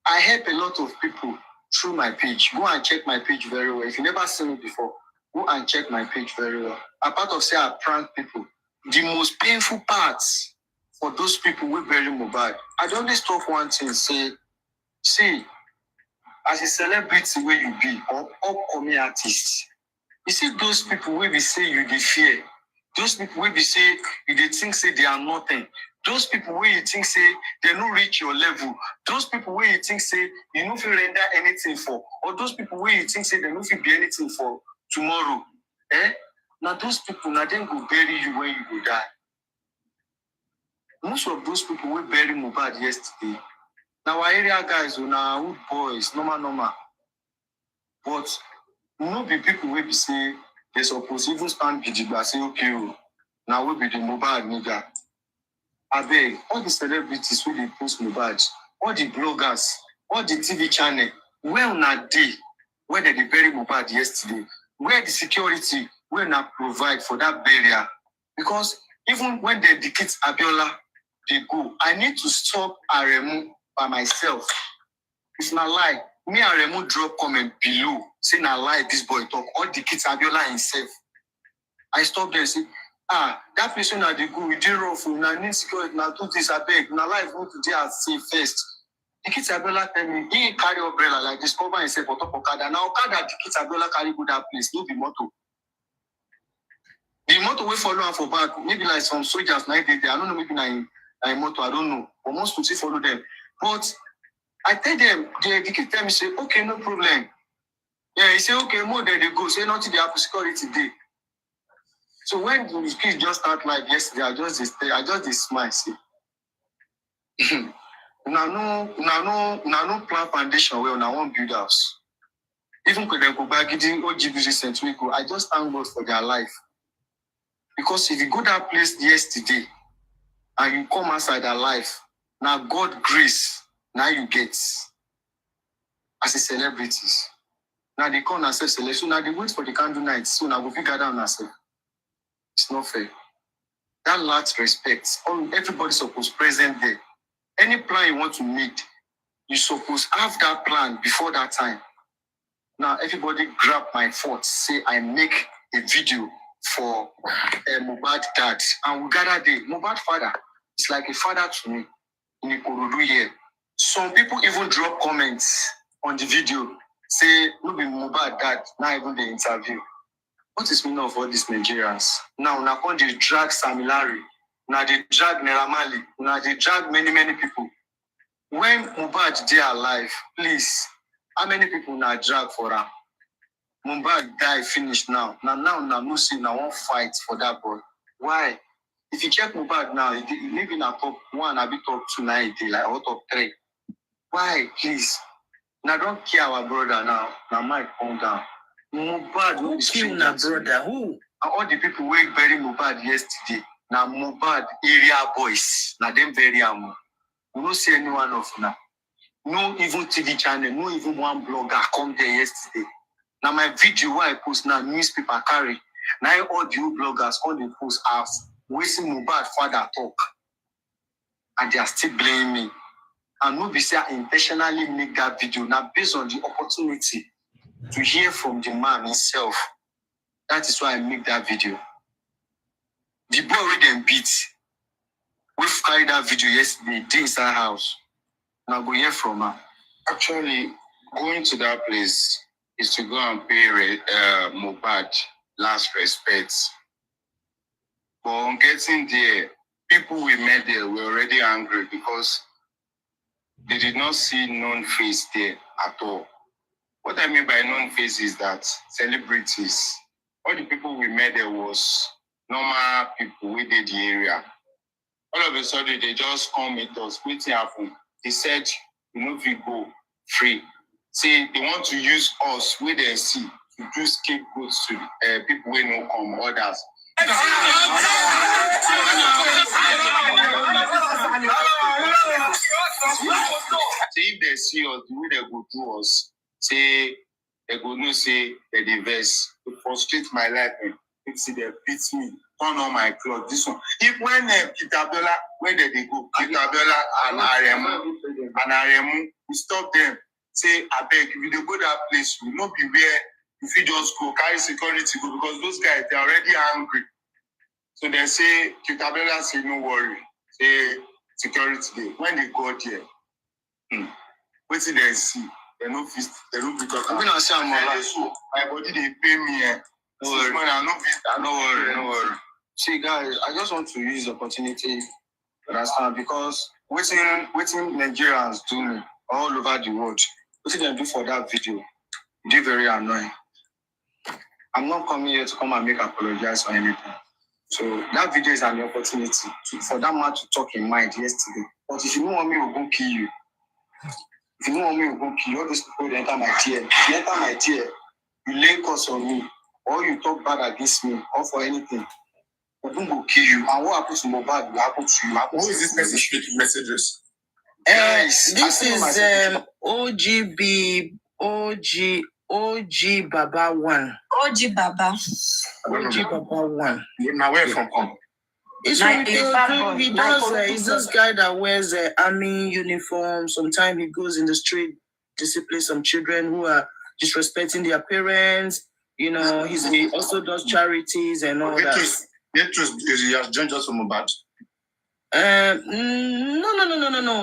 help a lot of people through my page. Go and check my page very well. If you never seen it before, go and check my page very well. Apart of say I prank people, the most painful parts for those people who very mobile. I don't always talk one thing, say, see, as a celebrity where you be, or upcoming artist, you see those people where we say you dey fear, those people where we say you dey think say they are nothing, those people where you think say they don't reach your level, those people where you think say you don't feel render anything for, or those people where you think say they don't feel be anything for tomorrow. Now those people, now then go bury you when you go die. Most of those people will bury Mohbad yesterday. Now our area guys, now good boys, normal. But no be people will be say they suppose even stand gidigba say okay, now we be the Mohbad nigga. I beg all the celebrities who they post Mohbad, all the bloggers, all the TV channel, where na day, where they bury Mohbad yesterday, where the security will not provide for that burial. Because even when they dedicate Abiola, they go, I need to stop Aremu by myself. It's not lie. Me Aremu drop comment below, say na lie this boy talk, all the kids Abiola himself. I stop there and say, that person na they go, we did rough, na need security, na do this, I beg, na life go to there say first. The kids Abiola tell me, he carry umbrella like this, cover himself on top of Okada. Now Okada, the kids Abiola carry go that place, no be motor. The motor will follow her for back, maybe like some soldiers, like they I don't know, maybe like motor, I don't know. But most people follow them. But I tell them, the kid tell me, say, okay, no problem. Yeah, he say, okay, more there they go. Say, nothing, they have security day. So when the kids just start like yesterday, I just smile, see. no plan foundation where I won't build house. Even when they go back, getting OGBC St. Wico, I just thank God for their life. Because if you go that place yesterday and you come outside their life, now God grace, now you get as a celebrities. Now they call themselves selection, now they wait for the candle night, so now we figure out ourselves. It's not fair. That lacks respect. Everybody's supposed present there. Any plan you want to make, you supposed have that plan before that time. Now everybody grab my thoughts, say I make a video for Mohbad dad, and we gather there. Mohbad father is like a father to me in Ikorodu here. Some people even drop comments on the video, say no be Mohbad dad, not even the interview. What is meaning of all these Nigerians? Now they drag Samilari, now they drag Neramali, now they drag many people. When Mohbad they are alive, please, how many people now drag for her? Mohbad die finished now. Now no see now won't fight for that boy. Why? If you check Mohbad now, he live in a top 1, a bit top 2 now, like out of 3. Why, please? Now don't kill our brother now. Now might calm down. Mohbad Who killed our brother? Who? And all the people who buried Mohbad yesterday. Now Mohbad area boys. Now them bury him. We don't see anyone of now. No even TV channel, no even one blogger come there yesterday. Now my video where I post now, newspaper carry. Now all the bloggers come they post as wasting Mohbad father talk. And they are still blaming me. And nobody say I intentionally make that video now based on the opportunity to hear from the man himself. That is why I make that video. The boy with them beat. We've carried that video yesterday, inside house. Now go hear from her. Actually, going to that place is to go and pay Mohbad last respect. But on getting there, people we met there were already angry because they did not see known face there at all. What I mean by known face is that celebrities, all the people we met there was normal people within the area. All of a sudden, they just come meet us. What happened? They said, if we go free. See, they want to use us where they see to do scapegoats to people who no come, others. Say if they see us, the way they go do us, say they go no say they diverse to frustrate my life and see they beat me. turn on my cloth. This one. If when Kitabiola, where did they go? Kitabiola and Aremu, we stop them. Say, I beg, if you go that place, you will not be where if you just go carry security go because those guys they're already angry. So they say Kitabiola say no worry. Say security day. When they got here, what did they see? They no fist. They no because I'm gonna say my body they pay me. No worry. No worry. See, guys, I just want to use the opportunity to understand because waiting Nigerians do me all over the world. What did they do for that video? They very annoying. I'm not coming here to come and make apologize or anything. So that video is an opportunity for that man to talk in mind yesterday. But if you don't want me, we'll go kill you. If you don't want me, we'll go kill you. All those people will enter my DM. If you enter my DM, you lay curse on me, or you talk bad against me, or for anything. We will kill you. And what happens to Mohbad will happen to you. Who is this person speaking messages? This is OG Baba 1. OG Baba. OG Baba 1. Now where from come? It's he does. He's this guy that wears an army uniform. Sometimes he goes in the street, discipline some children who are disrespecting their parents. You know, he also does charities and all that. He has joined us from Mohbad. No.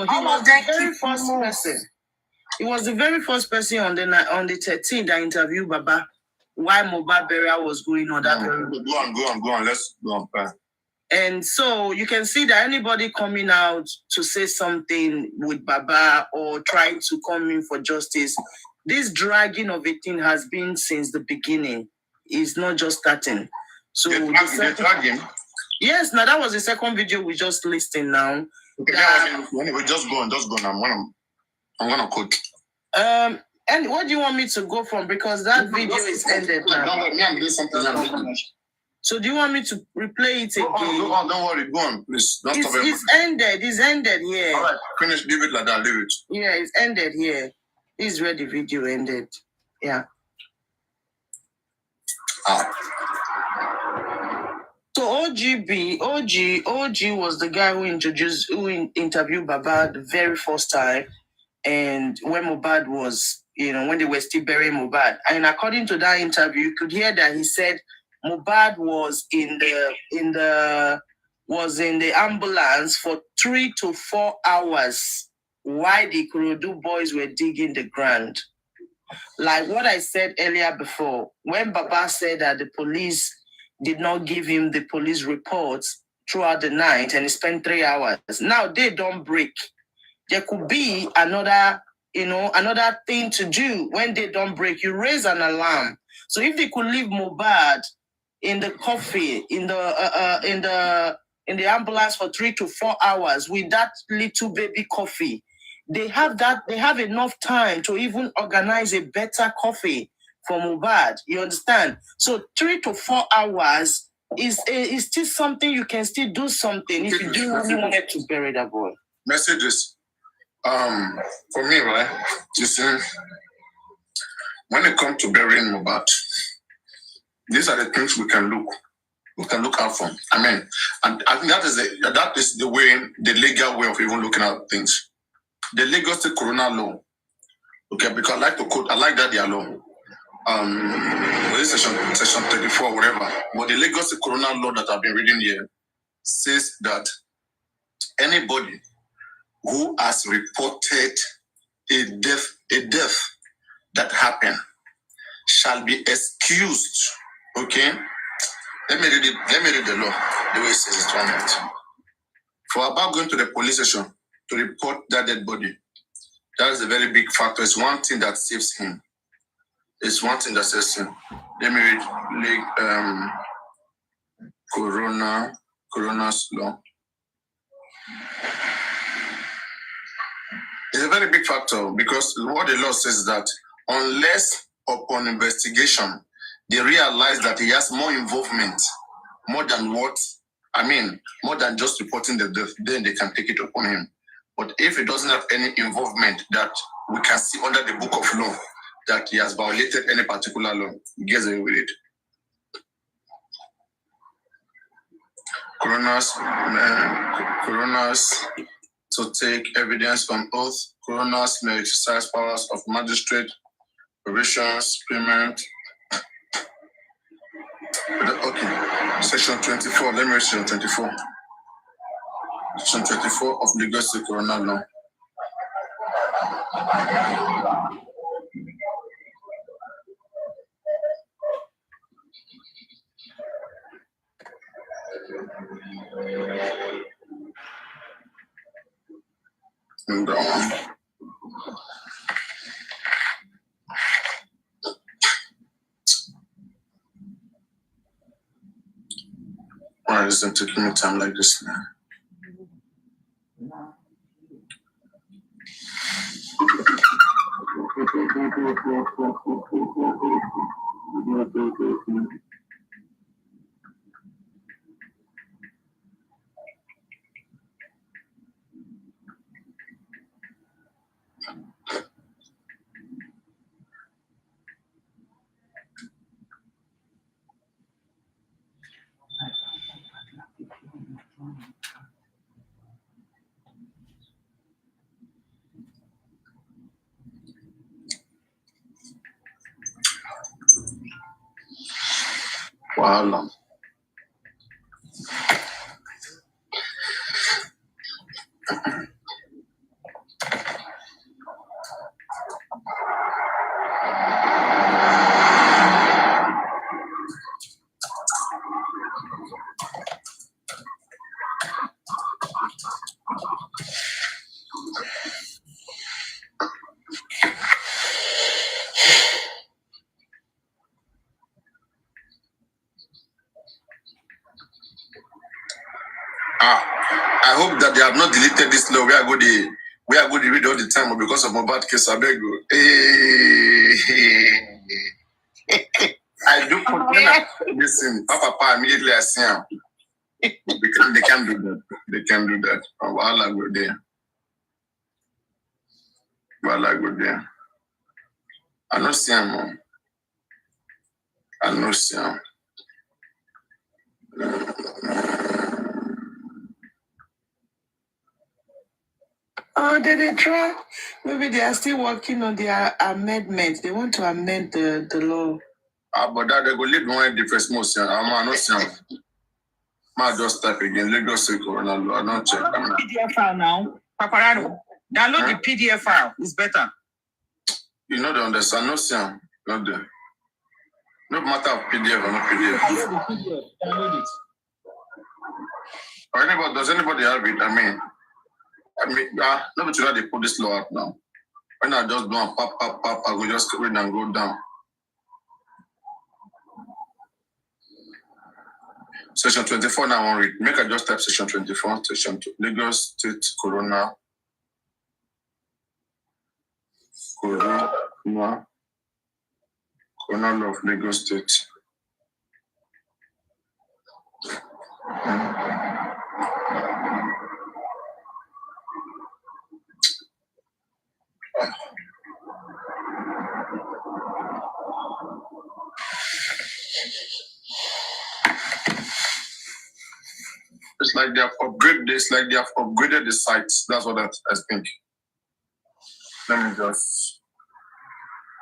He was the very first person. He was the very first person on the 13th that interviewed Baba why Mohbad burial was going on that very day. Go on. Let's go on. And so you can see that anybody coming out to say something with Baba or trying to come in for justice, this dragging of a thing has been since the beginning. It's not just starting. So they drag him? Yes, now that was the second video we just listing now. Okay, anyway, just go on. I'm gonna quote. And what do you want me to go from? Because that video is ended now. I'm doing something else. So do you want me to replay it again? Go on, don't worry, go on, please. It's ended here. All right, finish, leave it like that, leave it. Yeah, it's ended here. This is where the video ended. Yeah. So OG was the guy who interviewed Baba the very first time, and when Mohbad was, when they were still burying Mohbad. And according to that interview, you could hear that he said Mohbad was in the ambulance for 3 to 4 hours while the Kurodu boys were digging the ground. Like what I said earlier before, when Baba said that the police did not give him the police reports throughout the night and he spent 3 hours. Now they don't break. There could be another thing to do when they don't break. You raise an alarm. So if they could leave Mohbad in the coffee, in the ambulance for 3 to 4 hours with that little baby coffee, they have enough time to even organize a better coffee for Mohbad. You understand? So 3 to 4 hours is still something you can still do something if you do really wanted to bury that boy. Messages. For me, right? You see, when it comes to burying Mohbad, these are the things we can look out for. I mean, and I think that is the way, the legal way of even looking at things. The Lagos State Corona Law. Okay, because I like to quote, I like that their law. Section 34, whatever. But the Lagos State Corona Law that I've been reading here says that anybody who has reported a death that happened shall be excused. Okay? Let me read the law, the way it says it 1 minute. For about going to the police station to report that dead body, that is a very big factor. It's one thing that saves him. It's one thing that saves him. Let me read Corona's law. It's a very big factor because what the law says is that unless upon investigation they realize that he has more involvement, more than just reporting the death, then they can take it upon him. But if he doesn't have any involvement that we can see under the book of law that he has violated any particular law, he gets away with it. Coroners to take evidence on oath. Coroners may exercise powers of magistrate, provisions, payment. Okay, section 24. Let me read section 24. Section 24 of Lagos State Coronal Law. And, why isn't it taking me time like this now? Wow. I hope that they have not deleted this law. We are going to read all the time because of my bad case. I beg you. I do listen. Papa immediately I see him. They can do that. They can do that. While I go there. I don't see him. I don't see him. Oh, they try. Maybe they are still working on their amendment. They want to amend the law. But that they go lead one the first most. I'm not saying. I just type again. Lagos State Coronal Law. I don't check. Download the PDF file now. Paparano. Download the PDF file. It's better. You know they understand. No saying. Not there. No matter of PDF or no PDF. Download the PDF. Download it. Or anybody, does anybody have it? I mean, nobody should have they put this law out now. When I just do a pop, I go just read and go down. Section 24 now I won't read. Make I just type section 24, section 2. Lagos State Coronal Law of Lagos State. It's like they have upgraded the sites. That's what I think. Let me just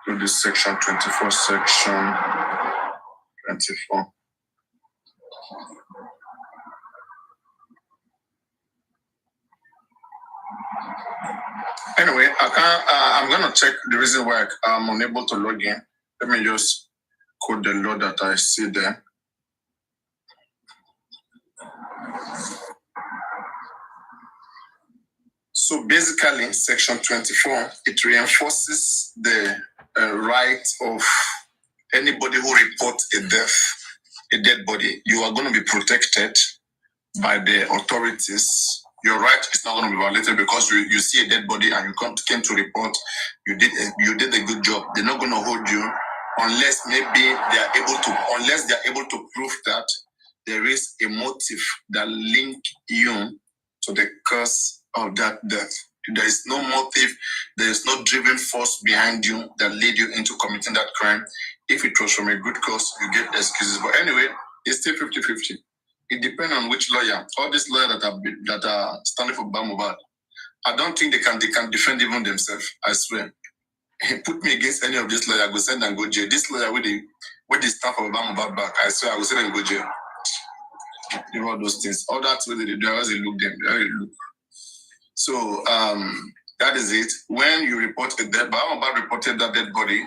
do this section 24, section 24. Anyway, I'm gonna check the reason why I'm unable to log in. Let me just code the law that I see there. So basically, section 24, it reinforces the right of anybody who reports a dead body. You are going to be protected by the authorities. Your right is not going to be violated because you see a dead body and you came to report. You did a good job. They're not going to hold you unless maybe they are able to prove that there is a motive that link you to the cause of that death. There is no motive, there is no driving force behind you that led you into committing that crime. If it was from a good cause, you get excuses. But anyway, it's still 50-50. it depends on which lawyer. All these lawyers that are standing for Bamobad, I don't think they can defend even themselves. I swear. Put me against any of this lawyer, I go send and go jail. This lawyer with the staff of Bamobad back, I swear I will send them go jail. You know all those things. All that's what they do. As they look them, they look. So that is it. When you report a dead, Bamobad reported that dead body,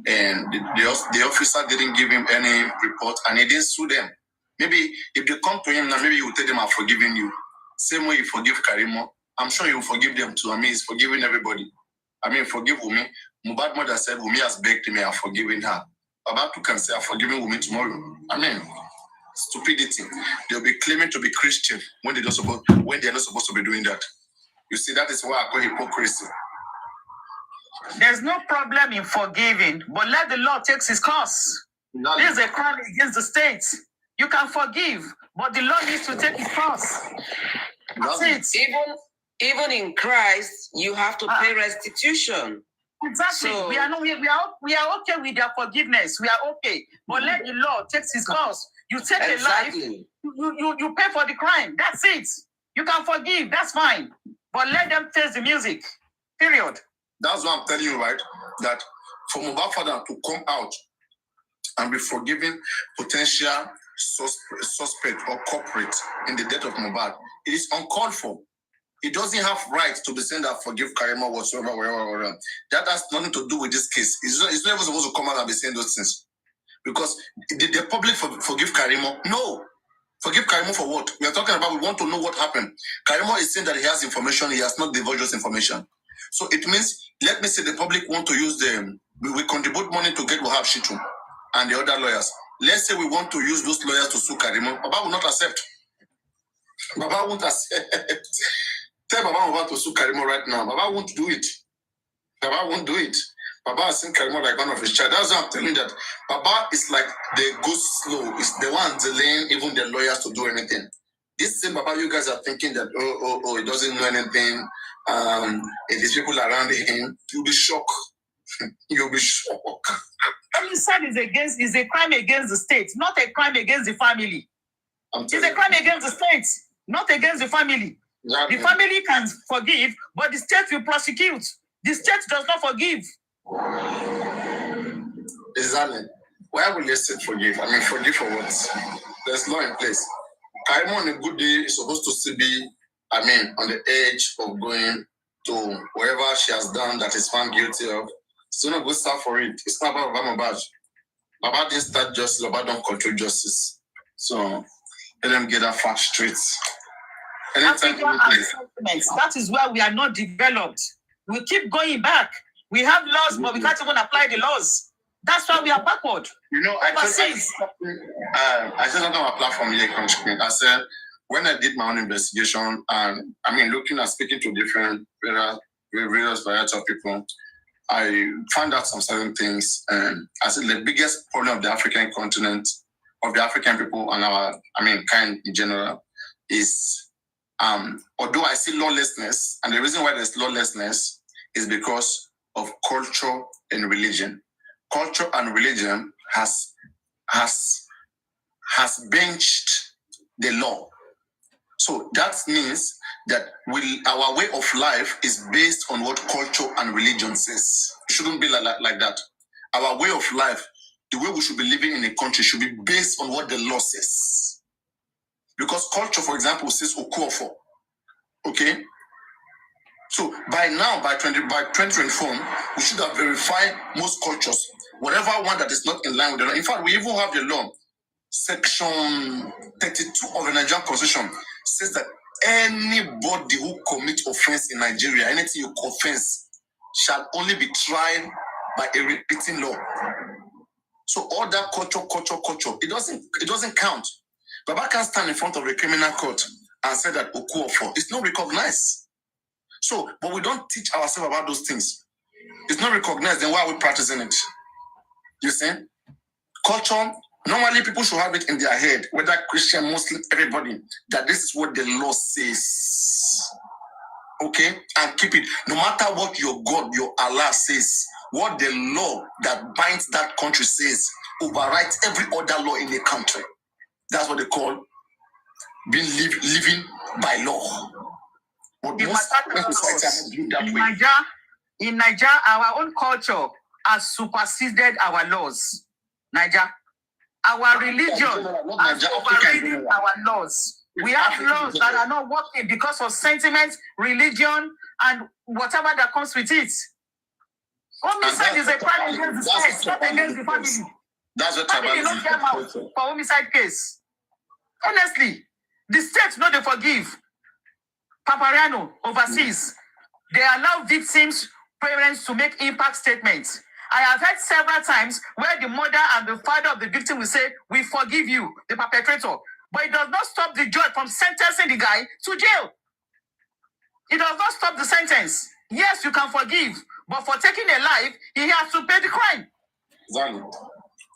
and the officer didn't give him any report, and he didn't sue them. Maybe if they come to him now, maybe he will tell them, "I've forgiven you." Same way you forgive Karimo, I'm sure you will forgive them too. I mean, he's forgiving everybody. I mean, forgive Wumi. Mohbad mother said Wumi has begged me, I've forgiven her. Baba too can say, I've forgiven Wumi tomorrow. I mean, stupidity. They'll be claiming to be Christian when they're not supposed to be doing that. You see, that is why I call hypocrisy. There's no problem in forgiving, but let the law take its course. This is a crime against the state. You can forgive, but the law needs to take its course. That's it. Even in Christ, you have to pay restitution. Exactly. So, we are okay with their forgiveness. We are okay. But let the law take its course. You take a life, you pay for the crime. That's it. You can forgive, that's fine. But let them taste the music. Period. That's what I'm telling you, right? That for Mohbad father to come out and be forgiving potential suspect or culprit in the death of Mohbad, it is uncalled for. He doesn't have right to be saying that forgive Karimo whatsoever, wherever. That has nothing to do with this case. He's not even supposed to come out and be saying those things. Because did the public forgive Karimo? No. Forgive Karimo for what? We are talking about, we want to know what happened. Karimo is saying that he has information, he has not divulged this information. So it means, let me say the public want to use we contribute money to get Wahab Shitu and the other lawyers. Let's say we want to use those lawyers to sue Karimo. Baba will not accept. Baba won't accept. Tell Baba want to sue Karimo right now. Baba won't do it. Baba won't do it. Baba has seen Karimo like one of his child. That's why I'm telling you that Baba is like the go slow. It's the one delaying even the lawyers to do anything. This same Baba, you guys are thinking that, he doesn't know anything. These people around him, you'll be shocked. You'll be shocked. What you said is a crime against the state, not a crime against the family. It's a crime against the state, not against the family. Exactly. The family can forgive, but the state will prosecute. The state does not forgive. Exactly. Why will the state forgive? I mean, forgive for what? There's law in place. Karimo on a good day is supposed to still be, on the edge of going to wherever she has done that is found guilty of. Still not good stuff for it. It's not about Baba. Baba didn't start justice. Baba don't control justice. So let them get that fact straight. That is why we are not developed. We keep going back. We have laws, but we can't even apply the laws. That's why we are backward. I said something on my platform here, I said, when I did my own investigation, and looking at speaking to different various variety of people, I found out some certain things. And I said the biggest problem of the African continent, of the African people and our, kind in general, is although I see lawlessness, and the reason why there's lawlessness is because of culture and religion. Culture and religion has benched the law. So that means that our way of life is based on what culture and religion says. It shouldn't be like that. Our way of life, the way we should be living in a country, should be based on what the law says. Because culture, for example, says Okuofo. Okay? So by 2024, we should have verified most cultures. Whatever one that is not in line with the law. In fact, we even have the law. Section 32 of the Nigerian Constitution says that anybody who commits offense in Nigeria, anything you offense, shall only be tried by a repeating law. So all that culture, it doesn't count. Baba can't stand in front of a criminal court and say that Okuofo. It's not recognized. So, but we don't teach ourselves about those things. It's not recognized, then why are we practicing it? You see? Culture, normally people should have it in their head, whether Christian, Muslim, everybody, that this is what the law says. Okay? And keep it. No matter what your God, your Allah says, what the law that binds that country says, overrides every other law in the country. That's what they call living by law. But in Nigeria, our own culture has superseded our laws. Nigeria, our religion has overridden our laws. We have laws that are not working because of sentiment, religion, and whatever that comes with it. Homicide is a crime against the state, not against the family. That's what family don't come out for homicide case. Honestly, the state no they forgive. Papariano overseas, they allow victims' parents to make impact statements. I have heard several times where the mother and the father of the victim will say, "We forgive you, the perpetrator." But it does not stop the judge from sentencing the guy to jail. It does not stop the sentence. Yes, you can forgive, but for taking a life, he has to pay the crime. Exactly.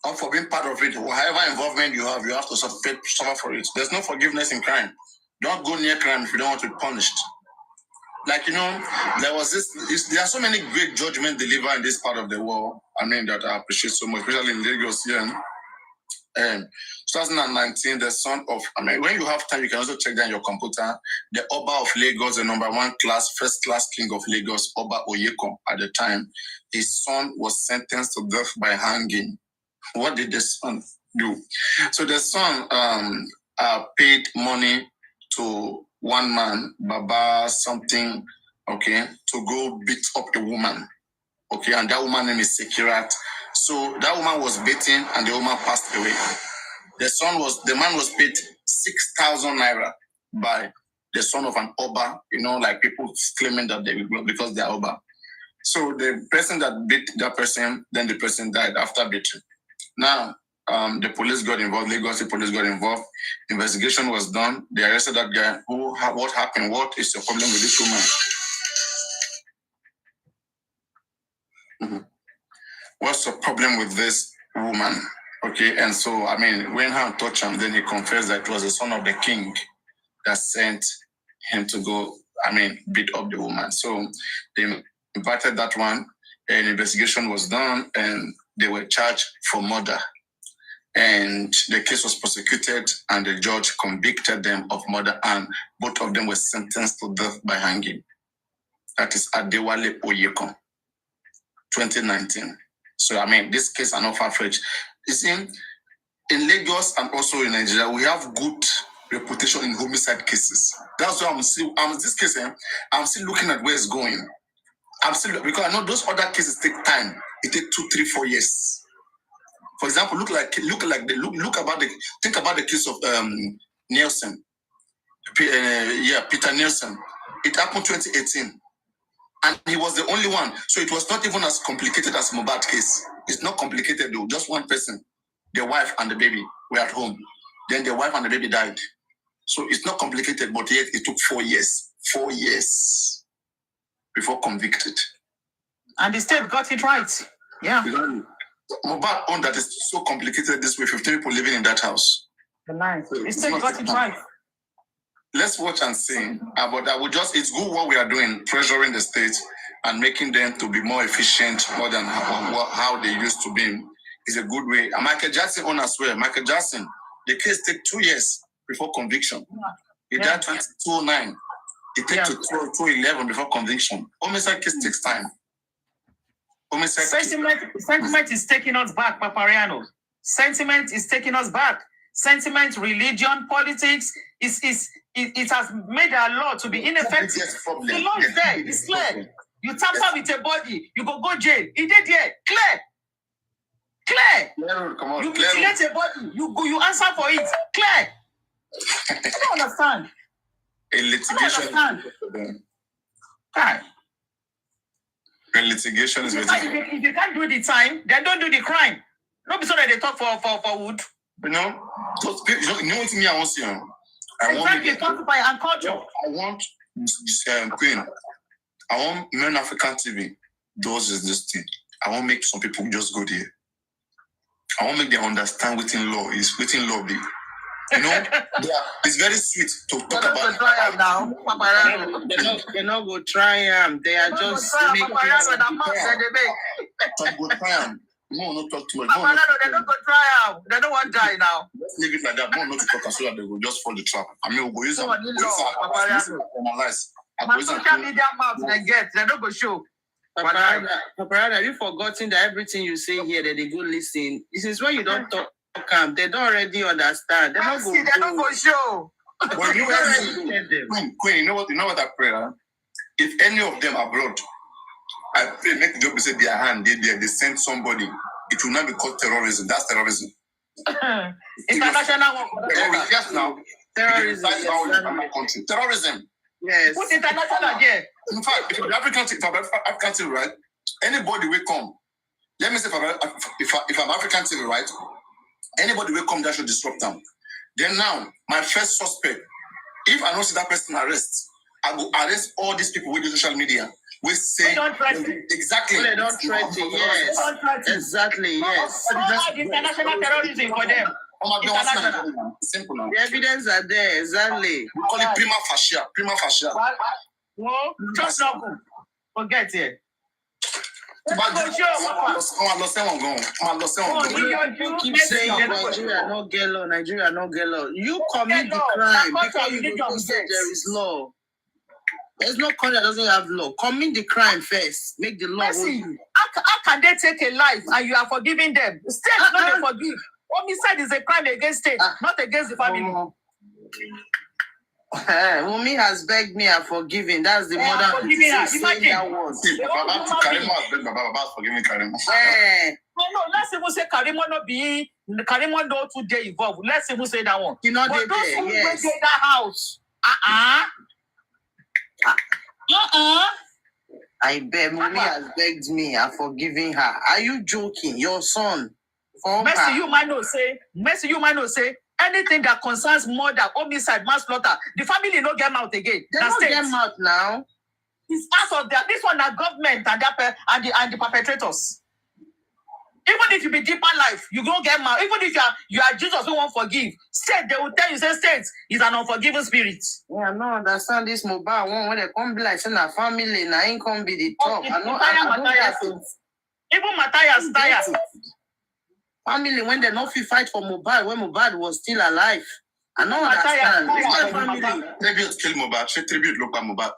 Or for being part of it, whatever involvement you have to suffer for it. There's no forgiveness in crime. Don't go near crime if you don't want to be punished. Like, there are so many great judgments delivered in this part of the world. That I appreciate so much, especially in Lagos here. 2019, the son of, when you have time, you can also check down your computer. The Oba of Lagos, the first class king of Lagos, Oba Oyeko, at the time, his son was sentenced to death by hanging. What did the son do? So the son paid money to one man, Baba something, to go beat up a woman. And that woman name is Sekirat. So that woman was beaten and the woman passed away. The man was paid 6,000 naira by the son of an Oba, like people claiming that they will because they are Oba. So the person that beat that person, then the person died after beating. Now, the police got involved, Lagos police got involved, investigation was done, they arrested that guy. What happened? What is the problem with this woman? What's the problem with this woman? And so, when Han touched him, then he confessed that it was the son of the king that sent him to go, beat up the woman. So they invited that one, and investigation was done, and they were charged for murder. And the case was prosecuted, and the judge convicted them of murder, and both of them were sentenced to death by hanging. That is Adewale Oyeko, 2019. So, this case are not far-fetched. You see, in Lagos and also in Nigeria, we have good reputation in homicide cases. That's why this case, I'm still looking at where it's going. Because I know those other cases take time. It takes 2, 3, 4 years. For example, think about the case of Nielsen. Peter Nielsen. It happened 2018. And he was the only one. So it was not even as complicated as Mohbad case. It's not complicated though. Just one person, the wife and the baby were at home. Then the wife and the baby died. So it's not complicated, but yet it took 4 years. 4 years before convicted. And the state got it right. Yeah. Mohbad owned that is so complicated this way. 50 people living in that house. The state got it right. Let's watch and see. But it's good what we are doing, pressuring the state and making them to be more efficient, more than how they used to be. Is a good way. And Michael Jackson on as well. Michael Jackson, the case took 2 years before conviction. He died 2009. It takes to 2011 before conviction. Homicide case takes time. Sentiment is taking us back, Papariano. Sentiment is taking us back. Sentiment, religion, politics, it has made our law to be ineffective. The law is there, it's clear. You tamper with a body, you go jail. It did here, clear. You mutilate a body, you answer for it, clear. I don't understand. In litigation. In litigation is if you can't do the time, then don't do the crime. Not be so that they talk for wood. You know what me I want to see. Exactly, talk by and culture. I want Queen. I want Men African TV does this thing. I want make some people just go there. I want make them understand what in law is, what in law be. It's very sweet to talk about. Try them now. They're not go try them. They are just making Some go try them. No, not talk too much. Papa, they don't go try out. They don't want to die now. Let's leave it like that. No, not to talk so that they will just fall the trap. I mean, we'll use them. My social media mouth they get. They don't go show. Papa, you forgotten that everything you say here that they go listen. This is why you don't talk. They don't already understand. They don't go show. But you Queen, you know what I pray? Huh? If any of them abroad, I pray make the job say their hand, they send somebody. It will not be called terrorism. That's terrorism. International yes, now. Terrorism. Terrorism. Yes. Put international there. In fact, if African TV, right? Anybody will come. Let me say if I'm African TV, right? Anybody will come that should disrupt them. Then now, my first suspect, if I don't see that person arrest, I will arrest all these people with the social media. We say exactly. They don't threaten. Yes. Exactly. Yes. International terrorism for them. International. Simple now. The evidence are there. Exactly. We call it prima facie. Prima facie. No, just not good. Forget it. You keep saying Nigeria no get law. Nigeria no get law. You commit the crime because you don't say there is law. There's no country that doesn't have law. Commit the crime first. Make the law. How can they take a life and you are forgiving them? State not to forgive. Homicide is a crime against state, not against the family. Wumi has begged me and forgiven. That's the mother. Imagine. No, let's even say Karimo not be Karimo no today involved. Let's even say that one. You know but those who yes. went in that house. I beg. Wumi has begged me and forgiven her. Are you joking? Your son. Mercy, you might not say. Anything that concerns murder, homicide, manslaughter, the family no get out again. They don't get out now. It's out of that. This one, the government and the perpetrators. Even if you be deeper life, you don't get out. Even if you are Jesus who won't forgive, state they will tell you say state is an unforgiving spirit. Yeah, no understand this mobile one when they come be like saying a family, na income be the top. Even Matthias tired. Family when they not fit fight for Mohbad when Mohbad was still alive. I don't understand. Tribute kill Mohbad. She tribute look at Mohbad.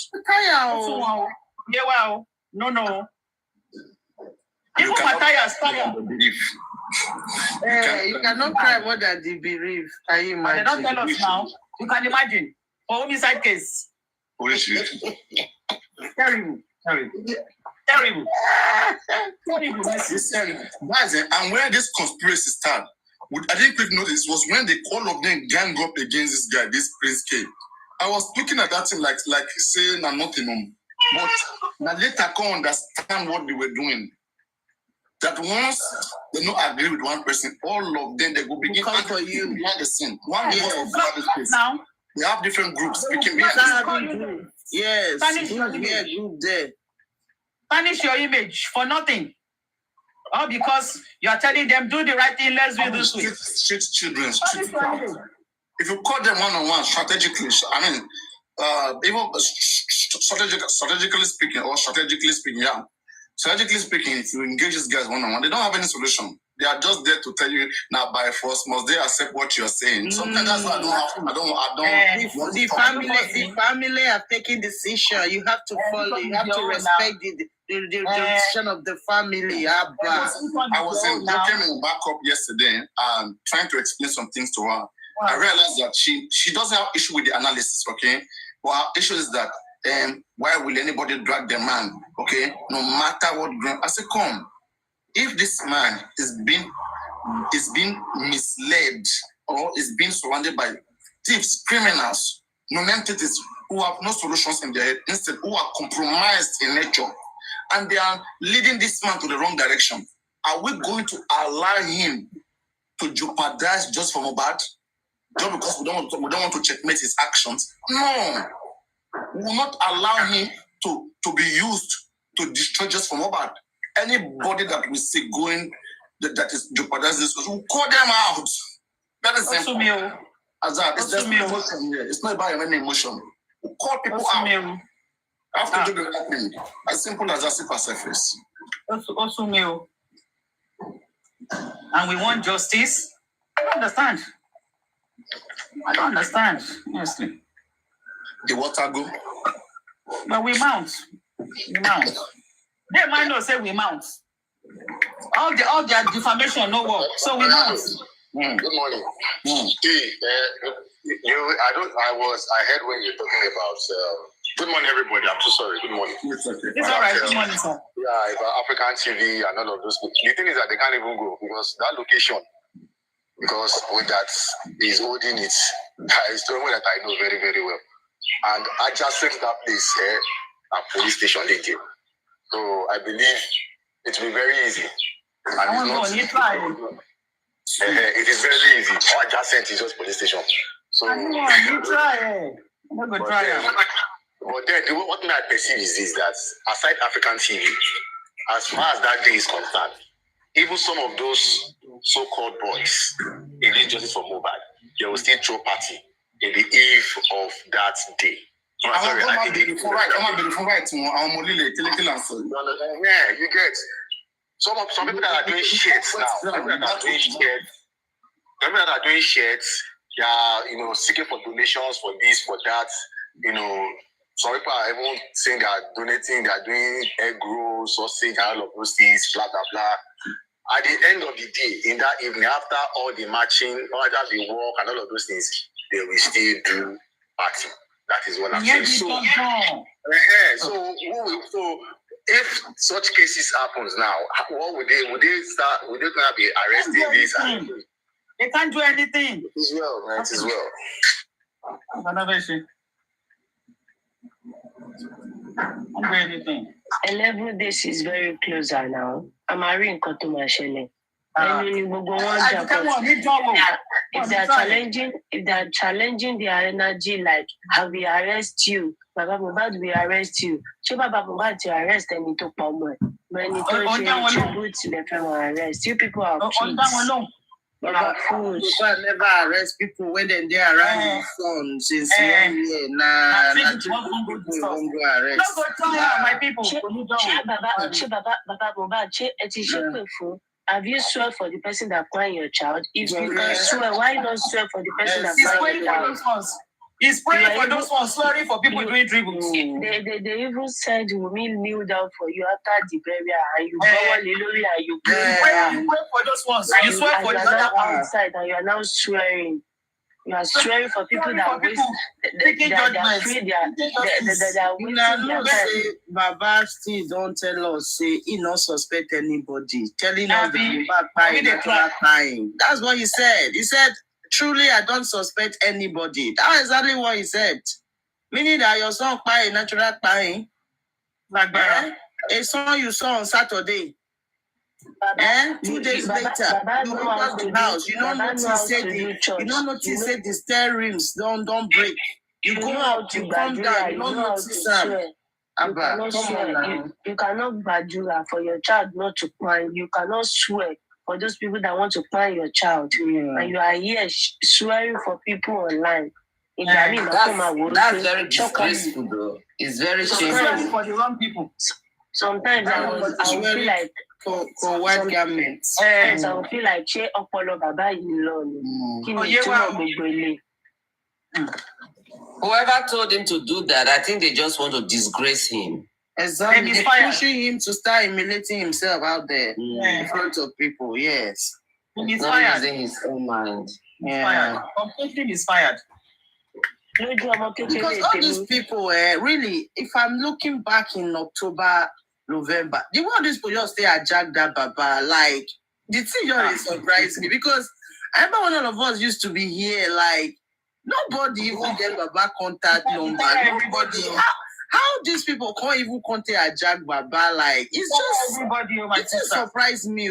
Yeah, well, no. Even Matthias tired. You cannot cry more than the bereaved. Can you imagine? They don't tell us now. You can imagine. For homicide case. Terrible. And where this conspiracy started, I didn't quick notice was when all of them gang up against this guy, this Prince K. I was looking at that thing like saying I'm nothing, but now later I can understand what they were doing. That once they don't agree with one person, all of them they go begin to for you behind the scene. One now they have different groups. Yes, group there. Tarnish your image for nothing. All because you are telling them, do the right thing, let's do this way. Street children. If you call them one-on-one, strategically, even strategically speaking, yeah. Strategically speaking, if you engage these guys one-on-one, they don't have any solution. They are just there to tell you, now by force, must they accept what you're saying? Sometimes that's why I don't. The family have taken decision. You have to follow. You have to respect the decision of the family. I was in backup yesterday and trying to explain some things to her. I realized that she doesn't have issue with the analysis, okay? But her issue is that why will anybody drag the man, okay? No matter what. I said, come. If this man is being misled or is being surrounded by thieves, criminals, non-entities who have no solutions in their head, instead who are compromised in nature, and they are leading this man to the wrong direction, are we going to allow him to jeopardize just for Mohbad? Just because we don't want to checkmate his actions? No. We will not allow him to be used to destroy just for Mohbad. Anybody that we see going that is jeopardizing this, we'll call them out. That is simple. It's not about any emotion. We'll call people out. I have to do the right thing. As simple as that, surface. Also, and we want justice. I don't understand. Honestly. The water go. But we mount. They might not say we mount. All their defamation no work. So we mount. Good morning. See, I heard when you're talking about. Good morning, everybody. I'm so sorry. Good morning. It's all right. Good morning, sir. Yeah, about African TV and all of those. The thing is that they can't even go because that location, because with that is holding it. It's somewhere that I know very, very well. And I just set that place here at police station again. So I believe it will be very easy. And it is very easy. All I just sent is just police station. So you try. I'm going to try. But then what I perceive is that aside African TV, as far as that day is concerned, even some of those so-called boys in this justice for mobile, they will still throw party in the eve of that day. Yeah, you get some people that are doing shirts now. People that are doing shirts, they are seeking for donations for this, for that. Some people are even saying they are donating, they are doing egg rolls, sausage, and all of those things, blah blah blah. At the end of the day, in that evening, after all the marching, after the walk and all of those things, they will still do party. That is what I'm saying. So if such cases happens now, what would they start? Would they gonna be arresting this? They can't do anything. It is well, man. It is well. Another issue. Can't do anything. 11 days is very closer now. I'm marrying Kotomashele. If they're challenging their energy, like how we arrest you, Baba Mohbad, we arrest you. Baba Mohbad to arrest and it took power. When it tribute to the family arrest, you people are kids. Baba fools. People never arrest people when they around the phone since 1 year. My people. Baba Mohbad, have you swear for the person that crying your child? If you can swear, why not swear for the person that crying your child? He's praying for those ones, swearing for people doing tributes. They even said we kneel down for you after the burial and you and you pray for those ones. You swear for the other outside and you are now swearing. You are swearing for people that waste their free their wasting. Baba still don't tell us, say he not suspect anybody. Telling us the crying. That's what he said. He said, truly, I don't suspect anybody. That's exactly what he said. Meaning that your son crying, natural crying. Like a song you saw on Saturday. 2 days later, you go back to the house. You don't notice say the stairings don't break. You go out, you come down, you don't notice them. You cannot badura for your child not to cry. You cannot swear for those people that want to cry your child. And you are here swearing for people online. That's very disgraceful, though. It's very shameful. For the wrong people. Sometimes I will feel like for white garments. Sometimes I will feel like che opolo baba Whoever told him to do that, I think they just want to disgrace him. Exactly. They're pushing him to start humiliating himself out there in front of people. Yes. He's not using his own mind. Yeah. Completely misfired. Because all these people, really, if I'm looking back in October, November, the way these people just stay at Jack that Baba, like, the thing just surprised me because I remember when all of us used to be here, like, nobody even get Baba contact number. Nobody. How these people can't even contact a Jack Baba? Like, it's just everybody. It just surprised me.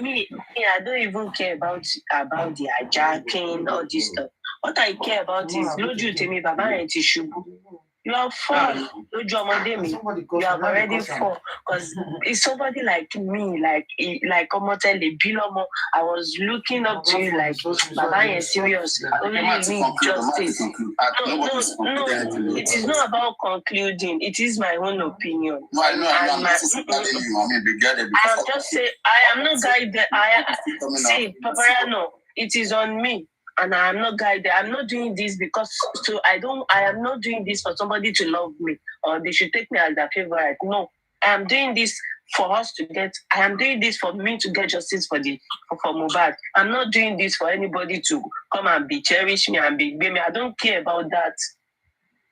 Me, I don't even care about the hijacking, all this stuff. What I care about is Loju Temi Baba and Tishubu. You are four. You have already four. Because it's somebody like me, like Omotele Bilomo. I was looking up to you like, Baba, you're serious. Only need justice. No, it is not about concluding. It is my own opinion. No, I know. I'm just saying, I am not guided. See, Paparano, it is on me. And I am not guided. I'm not doing this because I am not doing this for somebody to love me or they should take me as their favorite. No, I am doing this for us to get. I am doing this for me to get justice for Mohbad. I'm not doing this for anybody to come and cherish me and be me. I don't care about that.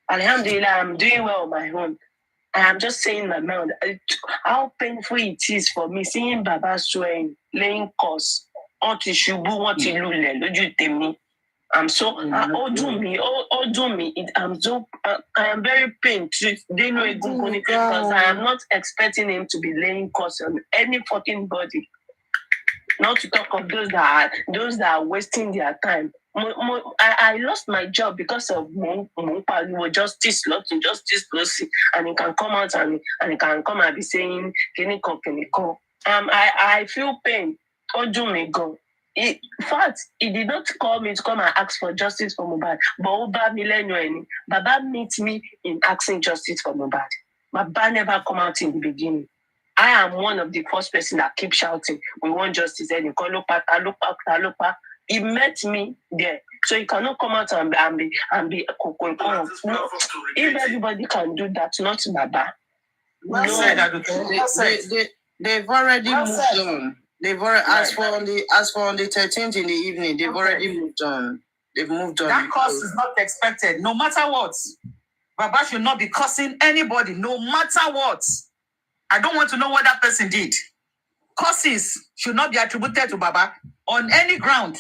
Alhamdulillah, I'm doing well on my own. I am just saying my mind how painful it is for me seeing Baba swearing, laying curse. I'm so I am very pained. They know because I am not expecting him to be laying curse on any fucking body. Not to talk of those that are wasting their time. I lost my job because of justice, and he can come out and he can come and be saying, I feel pain. In fact, he did not call me to come and ask for justice for Mohbad. But Baba meets me in asking justice for Mohbad. Baba never come out in the beginning. I am one of the first person that keep shouting, we want justice. And he met me there. So you cannot come out and be no. If everybody can do that, not Baba. They've already moved on. They've already as for on the 13th in the evening, they've already moved on. They've moved on. That curse is not expected, no matter what. Baba should not be cursing anybody, no matter what. I don't want to know what that person did. Curses should not be attributed to Baba on any ground.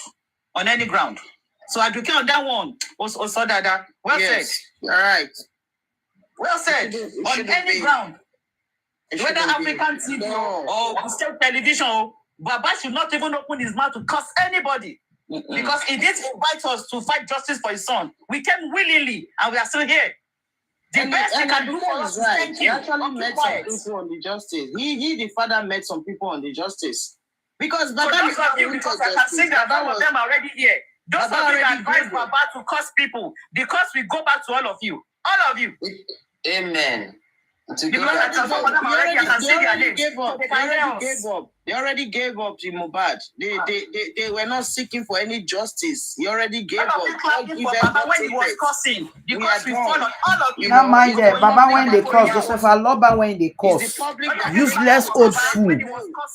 On any ground. So I do care on that one. Also, Dada. Well said. All right. Well said. On any ground. Whether African TV or state television, Baba should not even open his mouth to curse anybody. Because he didn't invite us to fight justice for his son. We came willingly and we are still here. The best he can do for us is thank you. He actually met some people on the justice. He the father met some people on the justice. Because Baba so those of you, because I can see that some of them are already here. Those of you that advise Baba to curse people, because we go back to all of you. All of you. Amen. Because I can some of them already, I can see their names. They already gave up to Mohbad. They were not seeking for any justice. He already gave up. Baba when he was cursing, because we followed all of you. Now mind that Baba when they curse, Joseph Aloba when they curse. Useless old fool.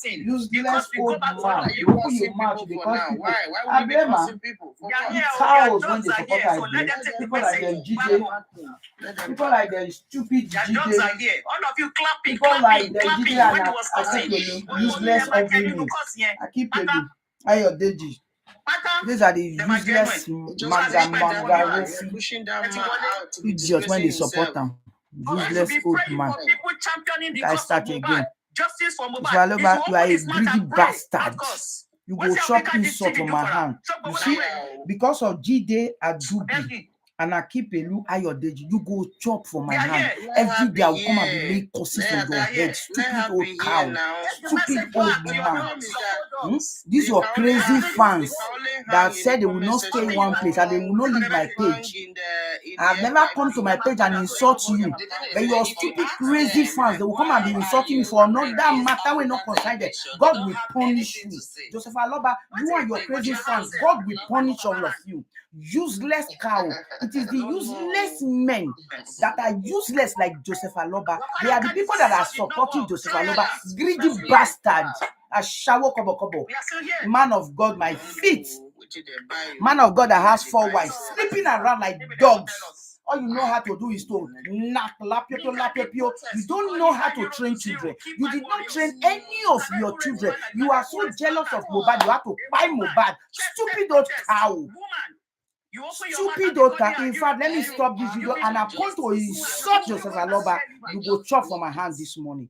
Useless old man. You open your mouth because people. I blame her. Cows when they support ideas. People like them GJ. People like them stupid GJ. All of you clapping, people like them clapping GJ when and he was cursing. Useless ugly me. I keep telling you. Ayo Deji. These are the useless manga idiots when they support them. Useless old man. I start again. Justice for Mohbad. You are a greedy bastard. You go chop insult on my hand. You see, because of Jide Adubi and Akipelu Ayodeji, you go chop for my hand. Every day I will come and be make curses on your head. Stupid old cow. Stupid old man. These are crazy fans that said they will not stay in one place and they will not leave my page. I've never come to my page and insult you. But your stupid crazy fans, they will come and be insulting you for another matter when not concerned. God will punish you. Joseph Aloba, you and your crazy fans, God will punish all of you. Useless cow. It is the useless men that are useless like Joseph Aloba. They are the people that are supporting Joseph Aloba. Greedy bastard. A shower kobo. Man of God, my feet. Man of God that has 4 wives, sleeping around like dogs. All you know how to do is to knock, lapio. You don't know how to train children. You did not train any of your children. You are so jealous of Mohbad. You have to buy Mohbad. Stupid old cow. Stupid old cow. In fact, let me stop this video and I'm going to insult Joseph Aloba. You go chop from my hand this morning.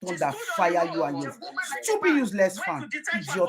Thunder fire you and your stupid useless fan. Idiot.